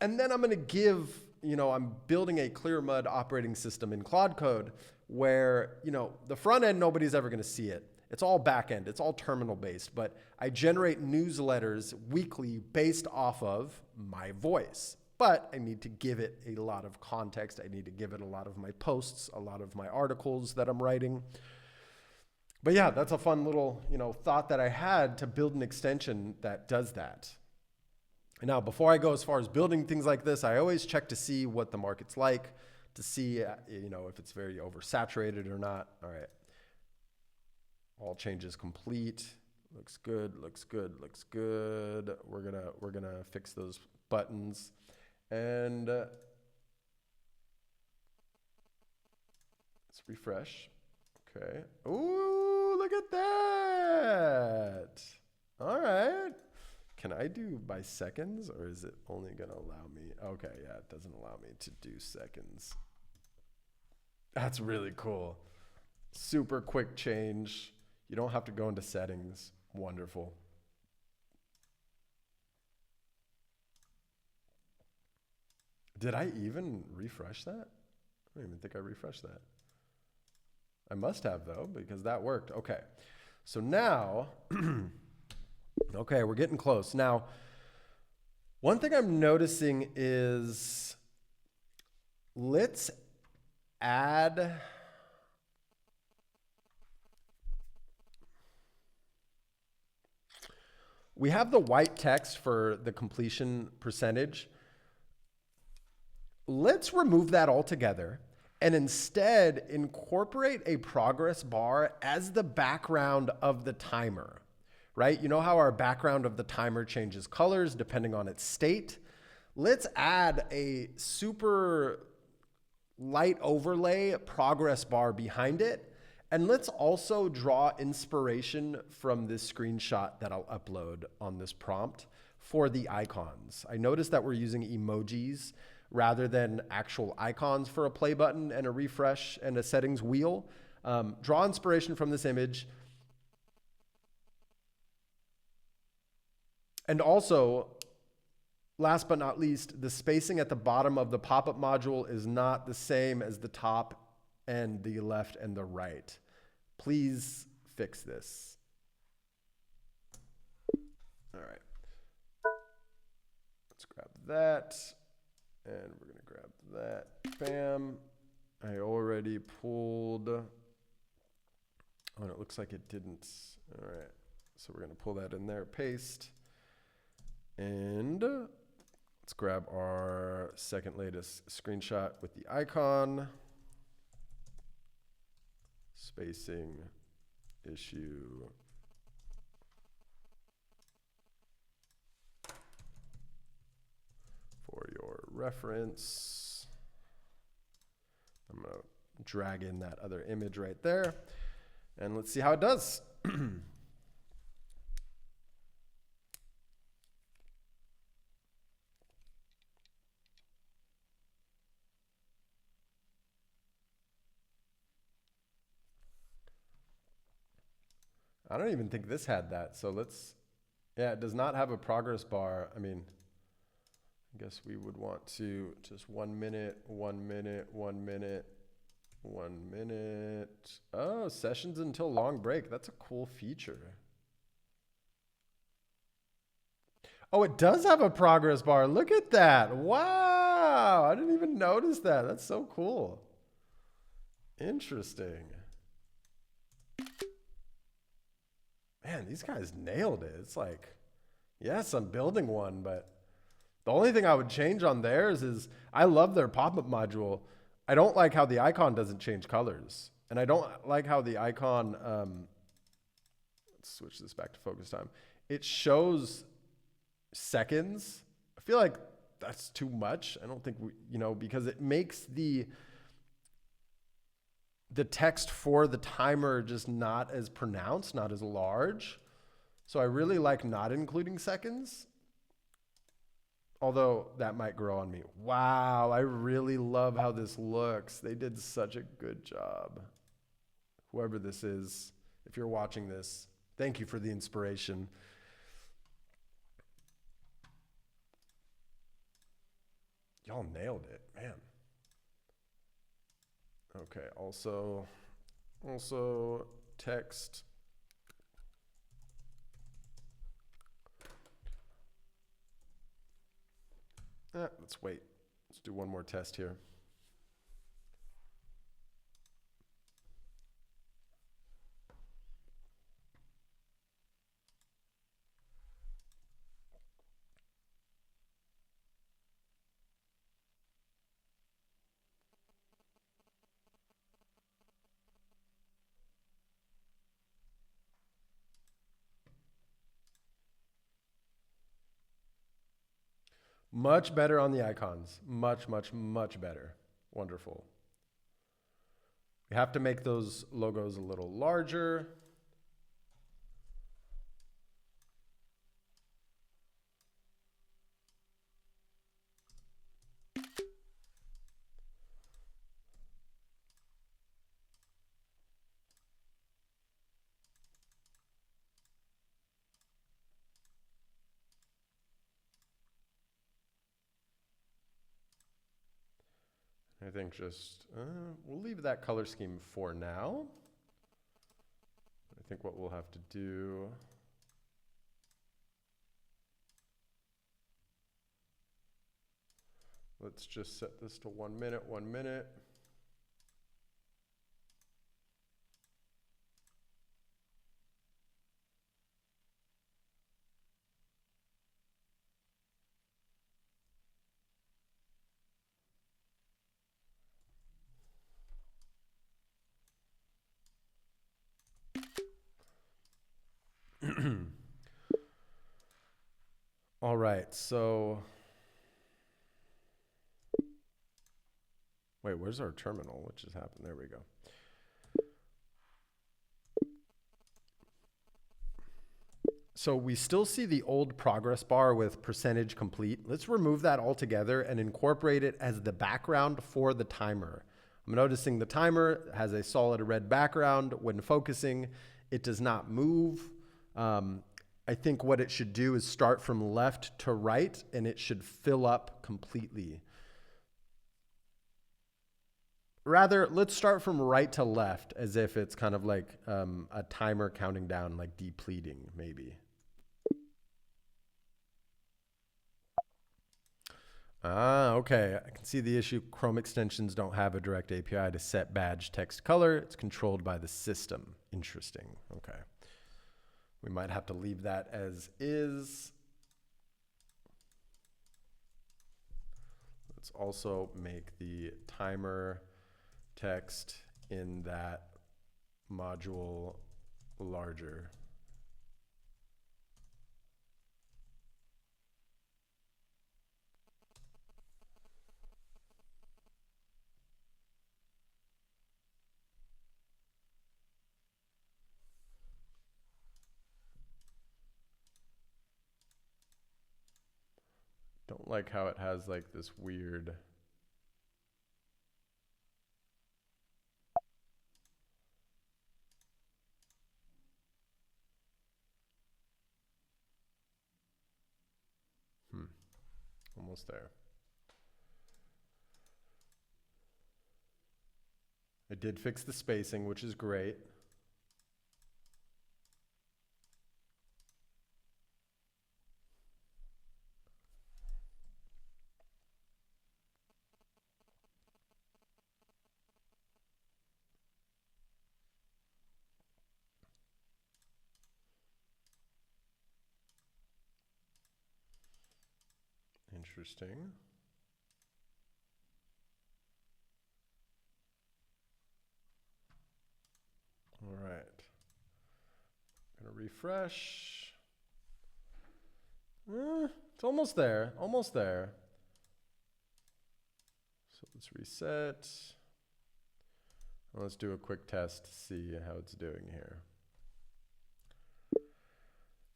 And then I'm going to give, you know, I'm building a Clearmud operating system in Claude Code where, you know, the front end, nobody's ever going to see it. It's all back end. It's all terminal based, but I generate newsletters weekly based off of my voice. But I need to give it a lot of context. I need to give it a lot of my posts, a lot of my articles that I'm writing. But yeah, that's a fun little, you know, thought that I had to build an extension that does that. Now, before I go as far as building things like this, I always check to see what the market's like, to see, you know, if it's very oversaturated or not. All right. All changes complete. Looks good, looks good, looks good. We're gonna fix those buttons. And let's refresh. Okay. Ooh, look at that. All right. Can I do by seconds or is it only gonna allow me? Okay, yeah, it doesn't allow me to do seconds. That's really cool. Super quick change. You don't have to go into settings. Wonderful. Did I even refresh that? I don't even think I refreshed that. I must have though, because that worked. Okay. So now, okay, we're getting close. Now, One thing I'm noticing is let's add we have the white text for the completion percentage. Let's remove that altogether and instead incorporate a progress bar as the background of the timer, right? You know how our background of the timer changes colors depending on its state? Let's add a super light overlay progress bar behind it. And let's also draw inspiration from this screenshot that I'll upload on this prompt for the icons. I noticed that we're using emojis rather than actual icons for a play button and a refresh and a settings wheel. Draw inspiration from this image. And also, last but not least, the spacing at the bottom of the pop-up module is not the same as the top and the left and the right. Please fix this. All right. Let's grab that. And we're going to grab that. Bam. I already pulled. Oh, and it looks like it didn't. All right. So we're going to pull that in there, paste. And let's grab our second latest screenshot with the icon. Spacing issue. For your reference. I'm going to drag in that other image right there. And let's see how it does. I don't even think this had that. So let's, yeah, it does not have a progress bar. I mean, I guess we would want to just 1 minute, 1 minute, 1 minute, 1 minute. Oh, sessions until long break. That's a cool feature. Oh, it does have a progress bar. Look at that. Wow. I didn't even notice that. That's so cool. Interesting. Man, these guys nailed it. It's like, yes, I'm building one, but the only thing I would change on theirs is I love their pop-up module. I don't like how the icon doesn't change colors. And I don't like how the icon, let's switch this back to focus time. It shows seconds. I feel like that's too much. I don't think we, because it makes the text for the timer just not as pronounced, not as large. So I really like not including seconds. Although that might grow on me. Wow, I really love how this looks. They did such a good job. Whoever this is, if you're watching this, thank you for the inspiration. Y'all nailed it, man. Okay, also text. Let's wait. Let's do one more test here. Much better on the icons. Much, much, much better. Wonderful. We have to make those logos a little larger. I think just, we'll leave that color scheme for now. I think what we'll have to do Let's just set this to 1 minute, 1 minute. All right, so wait, where's our terminal? What just happened? There we go. So we still see the old progress bar with percentage complete. Let's remove that altogether and incorporate it as the background for the timer. I'm noticing the timer has a solid red background. When focusing, it does not move. I think what it should do is start from left to right, and it should fill up completely. Rather, let's start from right to left, as if it's kind of like a timer counting down, like depleting, maybe. Ah, okay. I can see the issue. Chrome extensions don't have a direct API to set badge text color. It's controlled by the system. Interesting. Okay. We might have to leave that as is. Let's also make the timer text in that module larger. Don't like how it has like this weird. Almost there. I did fix the spacing, which is great. Interesting. All right. Gonna refresh. It's almost there. Almost there. So let's reset. Let's do a quick test to see how it's doing here.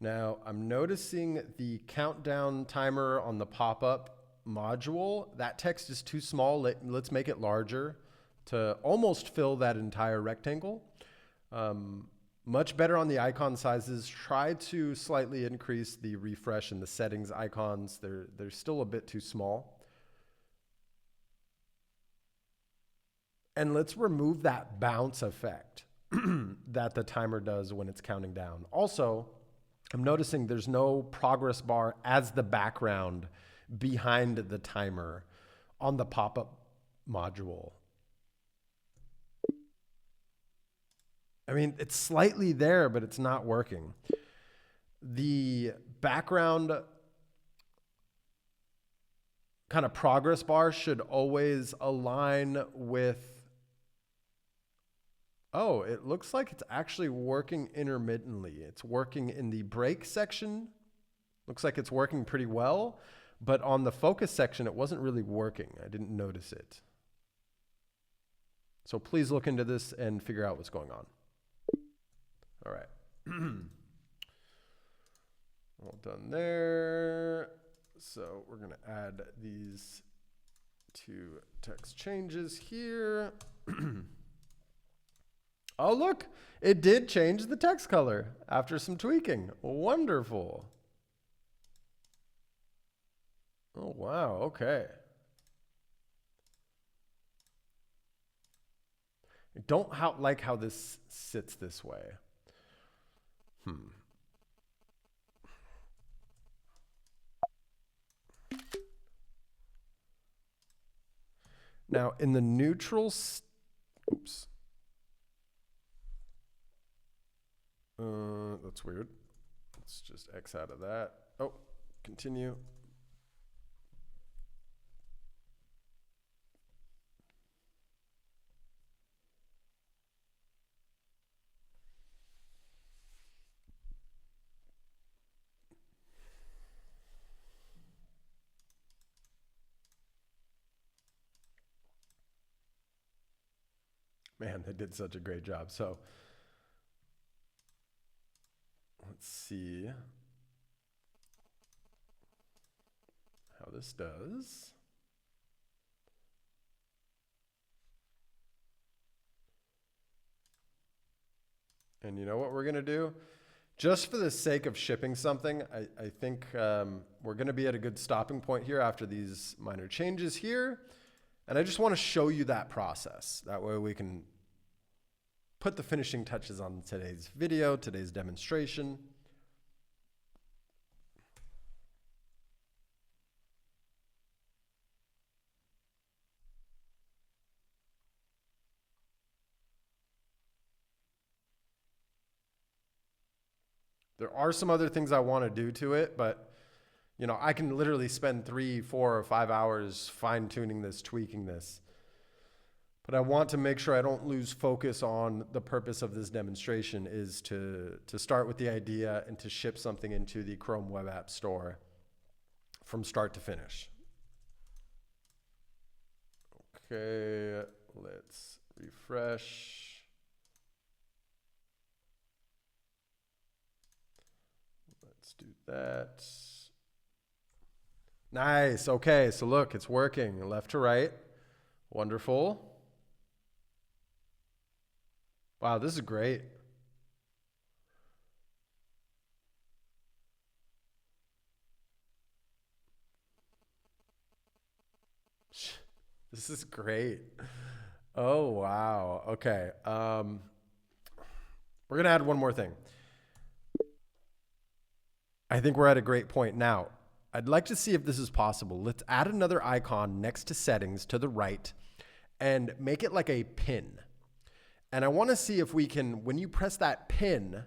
Now, I'm noticing the countdown timer on the pop-up module. That text is too small. Let's make it larger to almost fill that entire rectangle. Much better on the icon sizes. Try to slightly increase the refresh and the settings icons. They're still a bit too small. And let's remove that bounce effect that the timer does when it's counting down. Also, I'm noticing there's no progress bar as the background behind the timer on the pop-up module. I mean, it's slightly there, but it's not working. The background kind of progress bar should always align with. Oh, it looks like it's actually working intermittently. It's working in the break section. Looks like it's working pretty well, but on the focus section, it wasn't really working. I didn't notice it. So please look into this and figure out what's going on. All right. All done there. So we're going to add these two text changes here. Oh, look, it did change the text color after some tweaking. Wonderful. Oh, wow. Okay. I don't like how this sits this way. Now in the neutral, oops. That's weird. Let's just X out of that. Oh, continue. Man, they did such a great job. So let's see how this does. And you know what we're going to do? Just for the sake of shipping something, I think we're going to be at a good stopping point here after these minor changes here. And I just want to show you that process. That way we can put the finishing touches on today's video, today's demonstration. There are some other things I want to do to it, but you know, I can literally spend 3, 4, or 5 hours fine-tuning this, tweaking this. But I want to make sure I don't lose focus on the purpose of this demonstration is to start with the idea and to ship something into the Chrome Web App Store from start to finish. Okay, let's refresh. Let's do that. Nice. Okay, so look, it's working left to right. Wonderful. Wow, this is great. This is great. Oh, wow. Okay. We're going to add one more thing. I think we're at a great point now. I'd like to see if this is possible. Let's add another icon next to settings to the right and make it like a pin. And I want to see if we can, when you press that pin,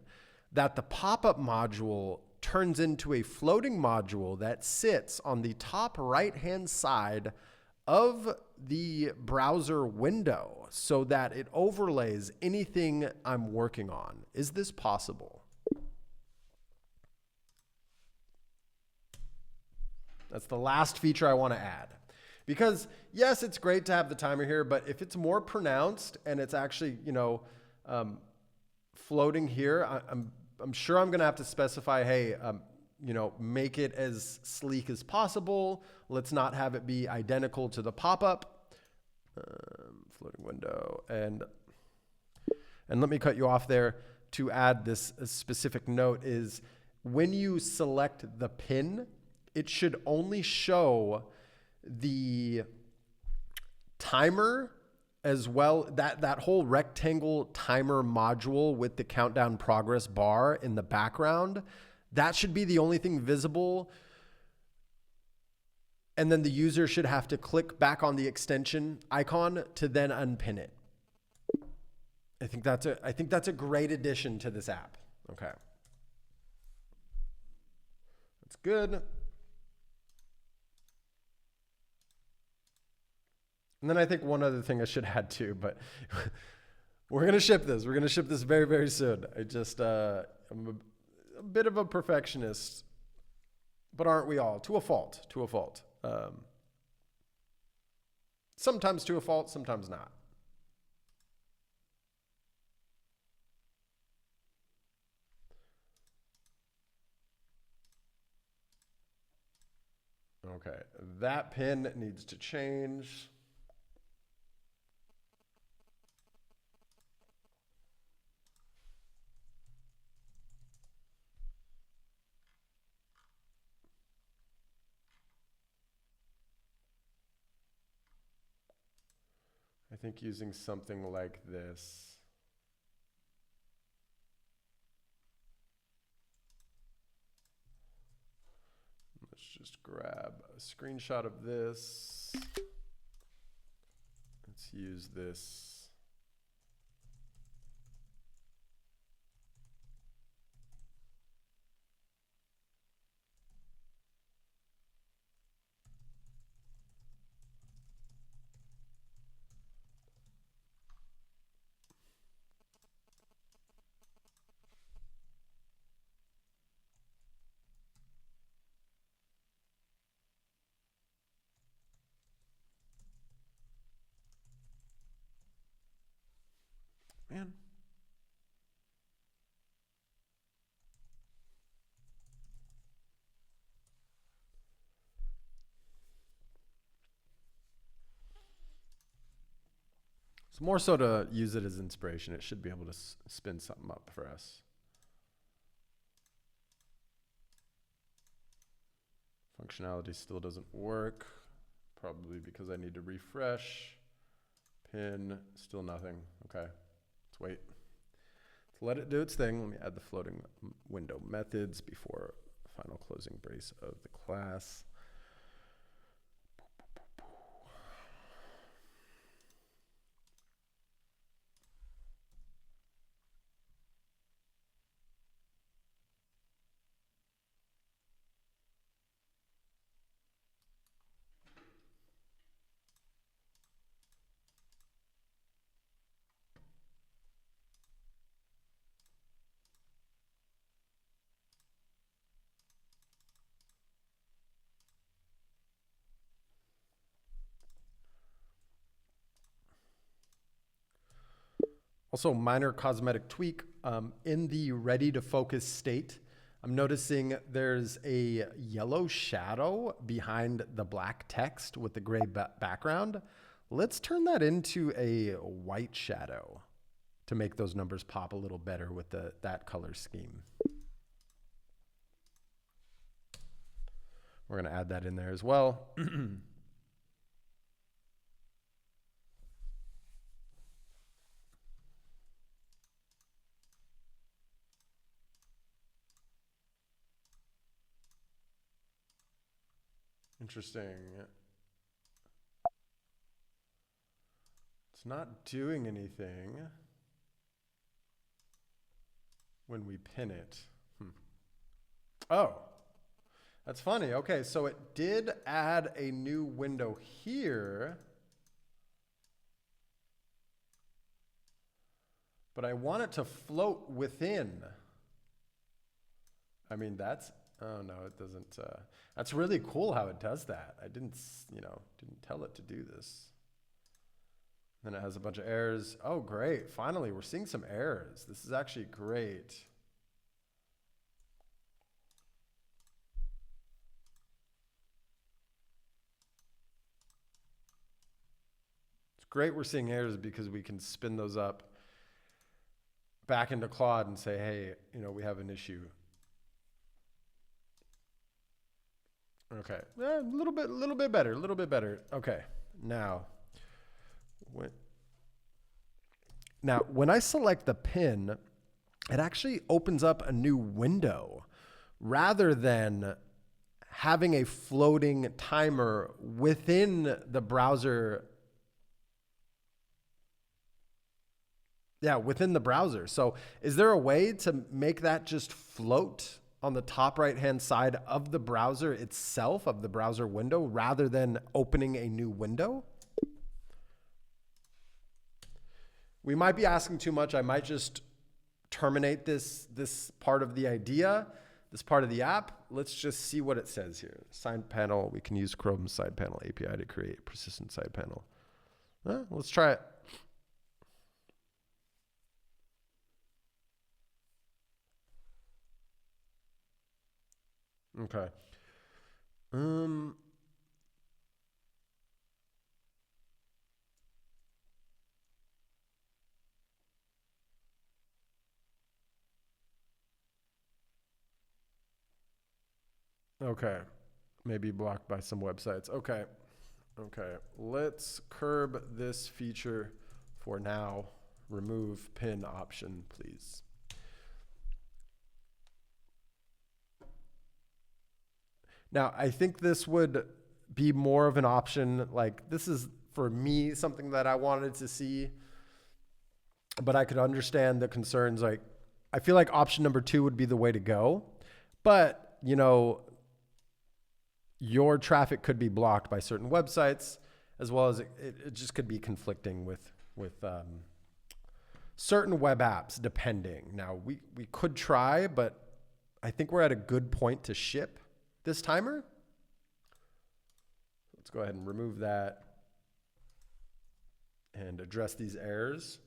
that the pop-up module turns into a floating module that sits on the top right-hand side of the browser window so that it overlays anything I'm working on. Is this possible? That's the last feature I want to add. Because yes, it's great to have the timer here, but if it's more pronounced and it's actually, you know, floating here, I'm sure I'm going to have to specify, hey, you know, make it as sleek as possible. Let's not have it be identical to the pop-up. Floating window. And let me cut you off there to add this specific note is when you select the pin, it should only show the timer as well, that whole rectangle timer module with the countdown progress bar in the background. That should be the only thing visible. And then the user should have to click back on the extension icon to then unpin it. I think that's a great addition to this app. Okay. That's good. And then I think one other thing I should add too, but we're going to ship this. We're going to ship this very, very soon. I'm a bit of a perfectionist, but aren't we all? To a fault, to a fault. Sometimes to a fault, sometimes not. Okay, that pin needs to change. I think using something like this. Let's just grab a screenshot of this. Let's use this. Man. It's more so to use it as inspiration. It should be able to spin something up for us. Functionality still doesn't work, probably because I need to refresh. Pin, still nothing. Okay, let's wait. Let's let it do its thing. Let me add the floating window methods before final closing brace of the class. Also, minor cosmetic tweak. In the ready to focus state, I'm noticing there's a yellow shadow behind the black text with the gray background. Let's turn that into a white shadow to make those numbers pop a little better with that color scheme. We're going to add that in there as well. Interesting. It's not doing anything when we pin it. Oh, that's funny. Okay, so it did add a new window here, but I want it to float within. I mean, oh no, it doesn't. That's really cool how it does that. I didn't tell it to do this. Then it has a bunch of errors. Oh, great. Finally, we're seeing some errors. This is actually great. It's great we're seeing errors because we can spin those up back into Claude and say, hey, we have an issue. Okay, a little bit better. Okay, now when I select the pin, it actually opens up a new window rather than having a floating timer within the browser. Yeah, within the browser. So is there a way to make that just float on the top right-hand side of the browser itself, of the browser window, rather than opening a new window? We might be asking too much. I might just terminate this part of the idea, this part of the app. Let's just see what it says here. Side panel, we can use Chrome's side panel API to create a persistent side panel. Let's try it. Okay. Okay. Maybe blocked by some websites. Okay. Okay. Let's curb this feature for now. Remove pin option, please. Now, I think this would be more of an option. Like, this is for me, something that I wanted to see, but I could understand the concerns. Like, I feel like option number 2 would be the way to go, but you know, your traffic could be blocked by certain websites, as well as it just could be conflicting with certain web apps, depending. Now, we could try, but I think we're at a good point to ship this timer. Let's go ahead and remove that and address these errors.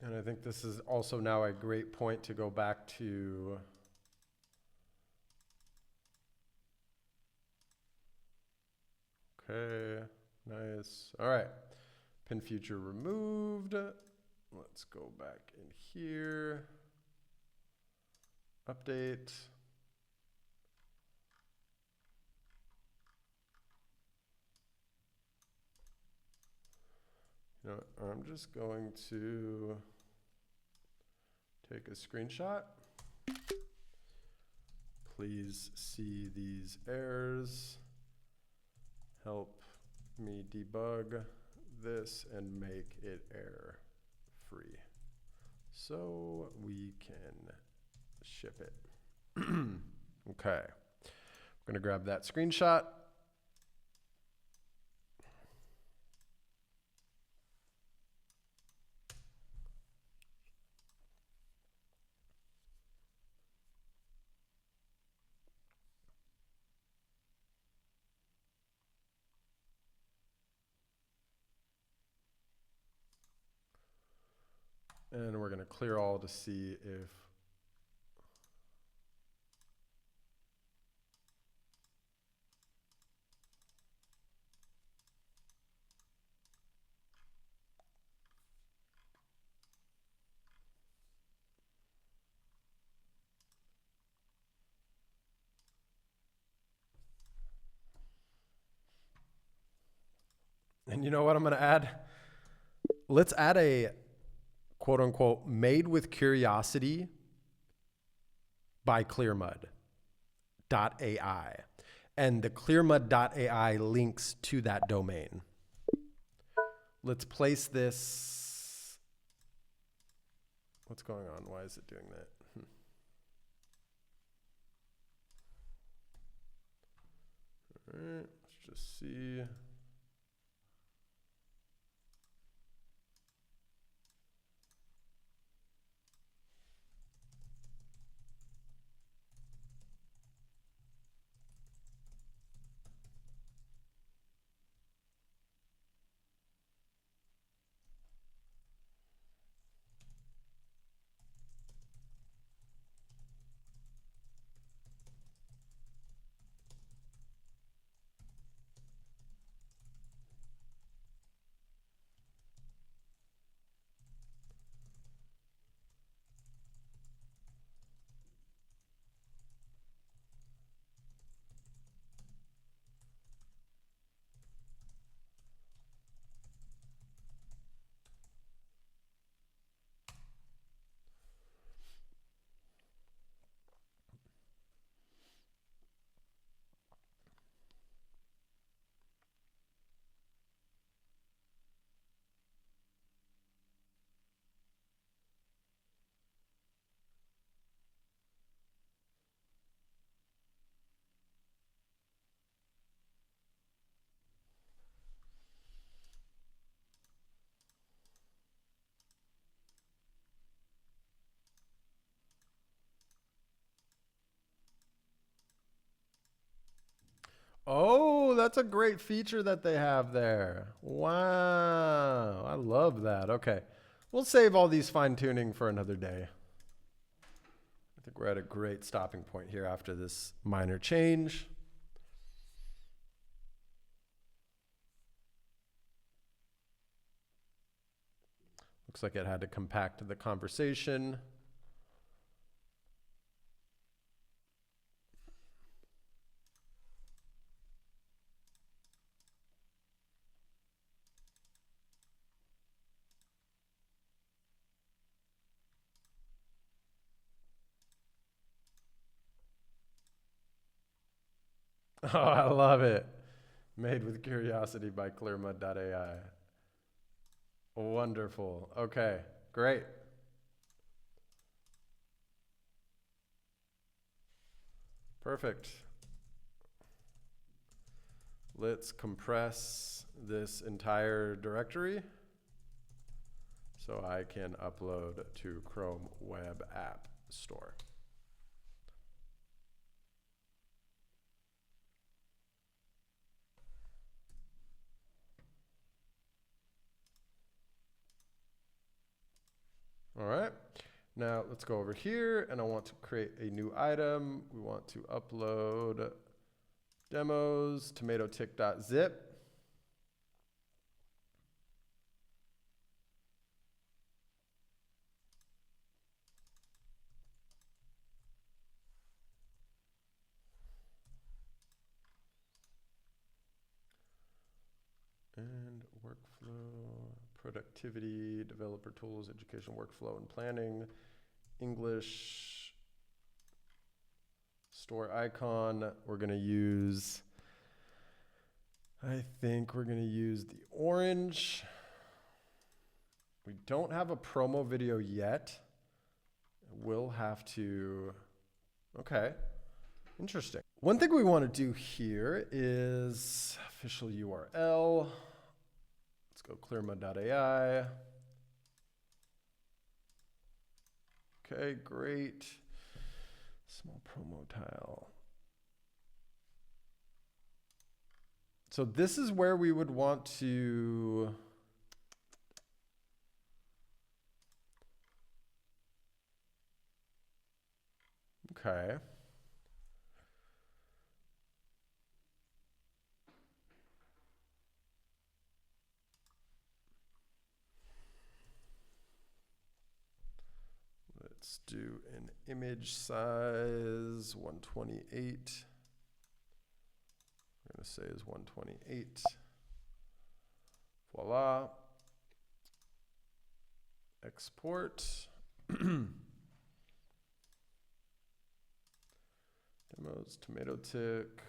And I think this is also now a great point to go back to okay, nice. All right, pin future removed. Let's go back in here. Update. You know, I'm just going to take a screenshot. Please see these errors. Help me debug this and make it error free so we can ship it. Okay, I'm gonna grab that screenshot. And we're gonna clear all to see if and you know what I'm gonna add? Let's add a quote unquote made with curiosity by Clearmud.ai. And the Clearmud.ai links to that domain. Let's place this. What's going on? Why is it doing that? All right, let's just see. Oh, that's a great feature that they have there. Wow, I love that. Okay, we'll save all these fine tuning for another day. I think we're at a great stopping point here after this minor change. Looks like it had to compact the conversation. Oh, I love it. Made with curiosity by Clearmud.ai. Wonderful. Okay, great. Perfect. Let's compress this entire directory so I can upload to Chrome Web App Store. All right, now let's go over here and I want to create a new item. We want to upload demos, tomatotick.zip. And workflow, productivity, developer tools, education workflow and planning, English, store icon. We're going to use, I think we're going to use the orange. We don't have a promo video yet. We'll have to, okay, interesting. One thing we want to do here is official URL. Let's go clearmud.ai. Okay, great. Small promo tile. So this is where we would want to okay. Let's do an image size 128. We're going to say is 128. Voila. Export. Demos, tomato tick.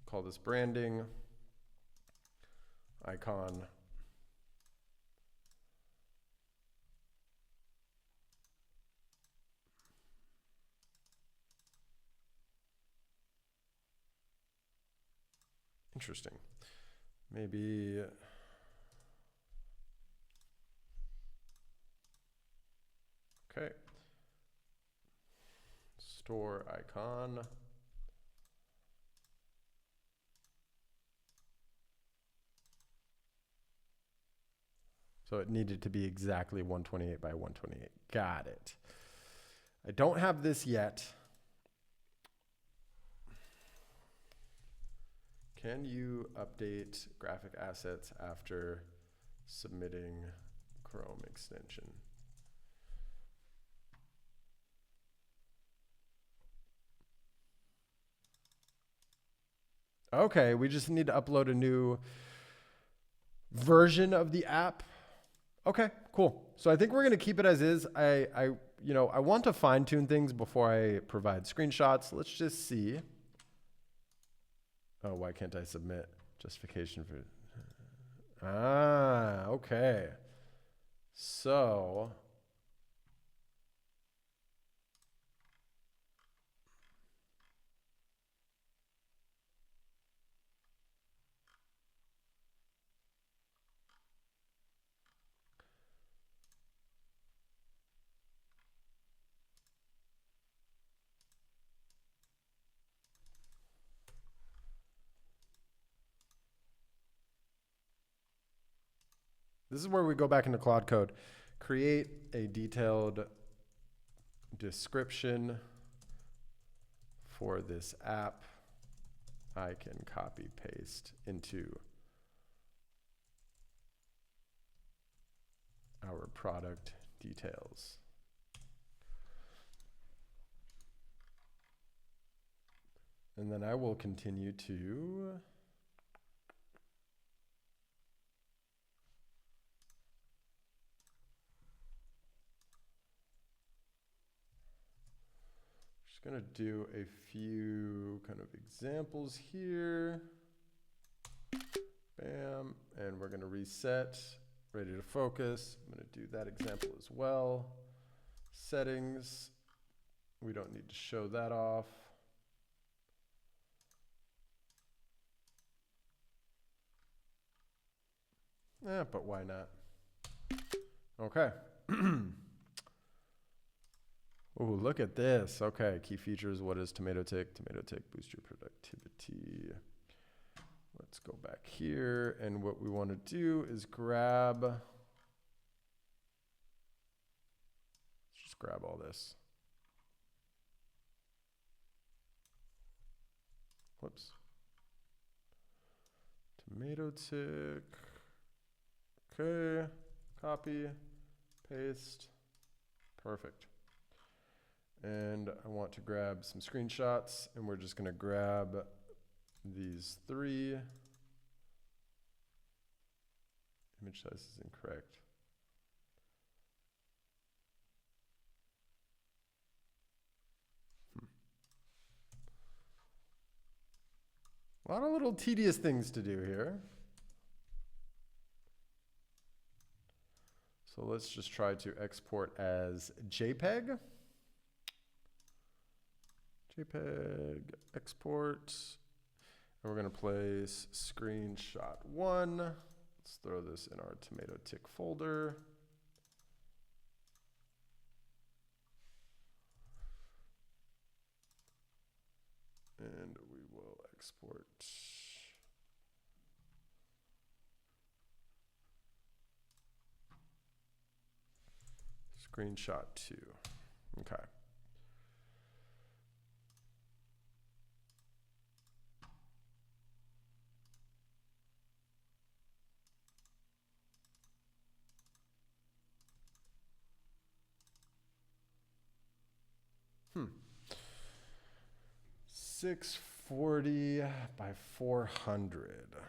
Call this branding. Icon. Interesting. Maybe okay. Store icon. So it needed to be exactly 128 by 128. Got it. I don't have this yet. Can you update graphic assets after submitting Chrome extension? Okay, we just need to upload a new version of the app. Okay, cool. So I think we're going to keep it as is. I want to fine tune things before I provide screenshots. Let's just see. Oh, why can't I submit justification for? Ah, okay. So This is where we go back into Claude Code. Create a detailed description for this app. I can copy paste into our product details. And then I will continue to going to do a few kind of examples here. Bam. And we're going to reset. Ready to focus. I'm going to do that example as well. Settings. We don't need to show that off. But why not? Okay. Oh, look at this. Okay, key features. What is Tomato Tick? Tomato Tick boost your productivity. Let's go back here. And what we want to do is grab, just grab all this. Whoops. Tomato Tick. Okay, copy, paste. Perfect. And I want to grab some screenshots, and we're just going to grab these 3. Image size is incorrect. A lot of little tedious things to do here. So let's just try to export as JPEG. JPEG export. And we're going to place screenshot 1. Let's throw this in our Tomato Tick folder. And we will export screenshot 2. Okay. Hmm. 640 by 400. I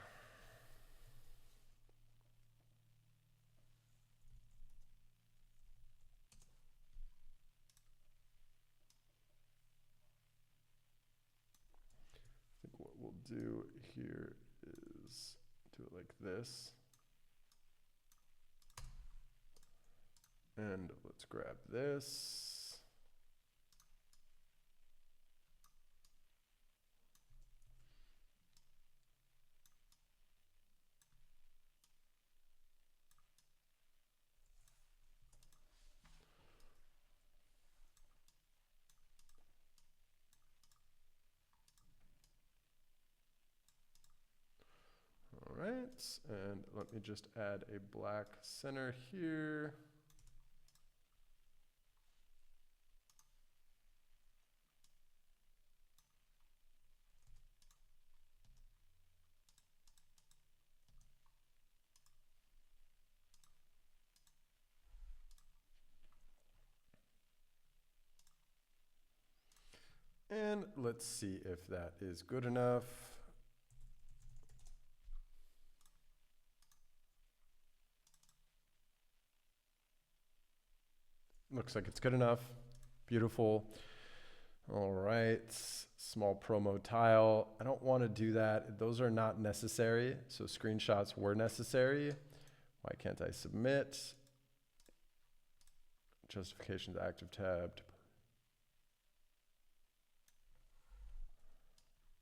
think what we'll do here is do it like this. And let's grab this. All right, and let me just add a black center here. And let's see if that is good enough. Looks like it's good enough. Beautiful. All right, small promo tile. I don't want to do that. Those are not necessary. So screenshots were necessary. Why can't I submit? Justifications active tab.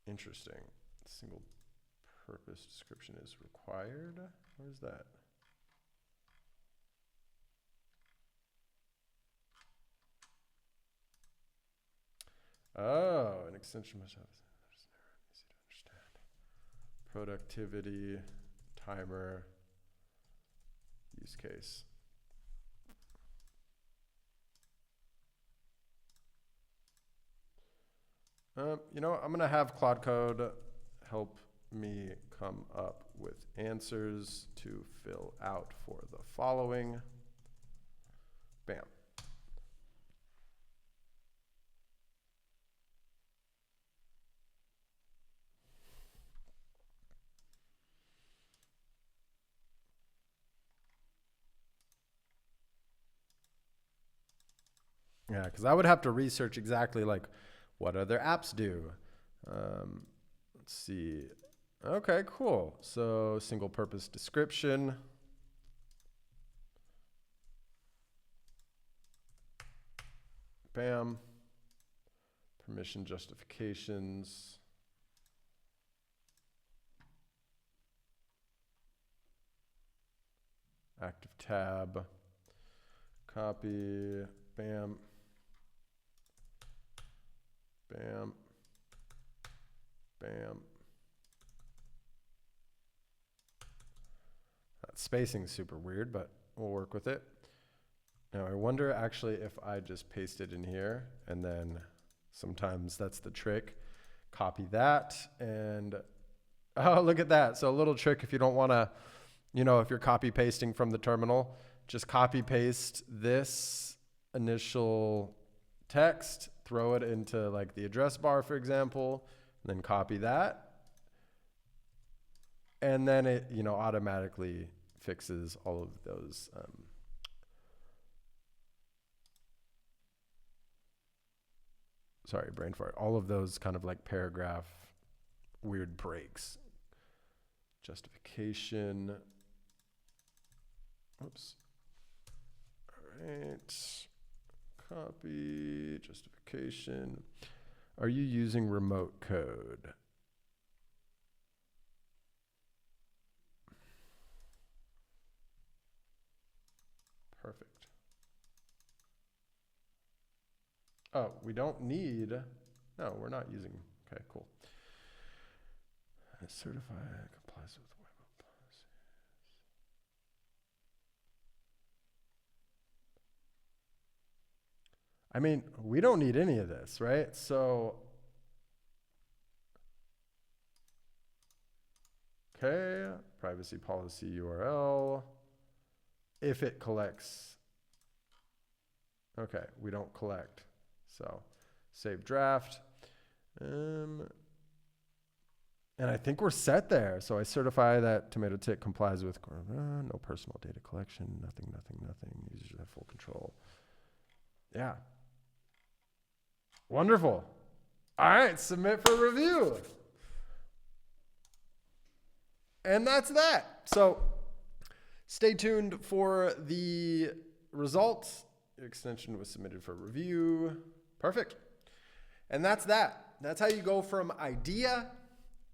Interesting. Single purpose description is required. Where is that? Oh, an extension must have easy to understand. Productivity timer use case. You know, I'm going to have Claude Code help me come up with answers to fill out for the following. Bam. Yeah, because I would have to research exactly like what other apps do. Let's see. Okay, cool. So single purpose description. Bam. Permission justifications. Active tab. Copy. Bam. Bam. Bam. That spacing is super weird, but we'll work with it. Now I wonder actually if I just paste it in here, and then sometimes that's the trick. Copy that, and oh, look at that. So a little trick if you don't want to, you know, if you're copy pasting from the terminal, just copy paste this initial text, throw it into like the address bar, for example, and then copy that. And then it, you know, automatically fixes all of those sorry, brain fart, all of those kind of like paragraph weird breaks. Justification. Oops. All right. Copy, justification. Are you using remote code? Perfect. Oh, we don't need, no, we're not using, okay, cool. Certify complies with web policies. I mean, we don't need any of this, right? So, okay, privacy policy URL. If it collects, okay, we don't collect. So, save draft. And I think we're set there. So I certify that Tomato Tick complies with no personal data collection, nothing. Users have full control. Yeah. Wonderful. All right, submit for review. And that's that. So stay tuned for the results. Your extension was submitted for review. Perfect. And that's that. That's how you go from idea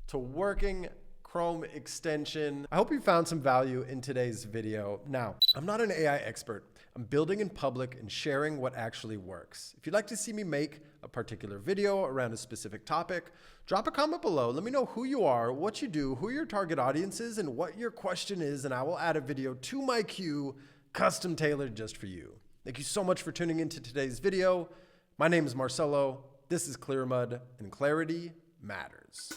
to working Chrome extension. I hope you found some value in today's video. Now, I'm not an AI expert. I'm building in public and sharing what actually works. If you'd like to see me make a particular video around a specific topic, drop a comment below. Let me know who you are, what you do, who your target audience is, and what your question is, and I will add a video to my queue, custom tailored just for you. Thank you so much for tuning into today's video. My name is Marcelo. This is Clearmud, and clarity matters.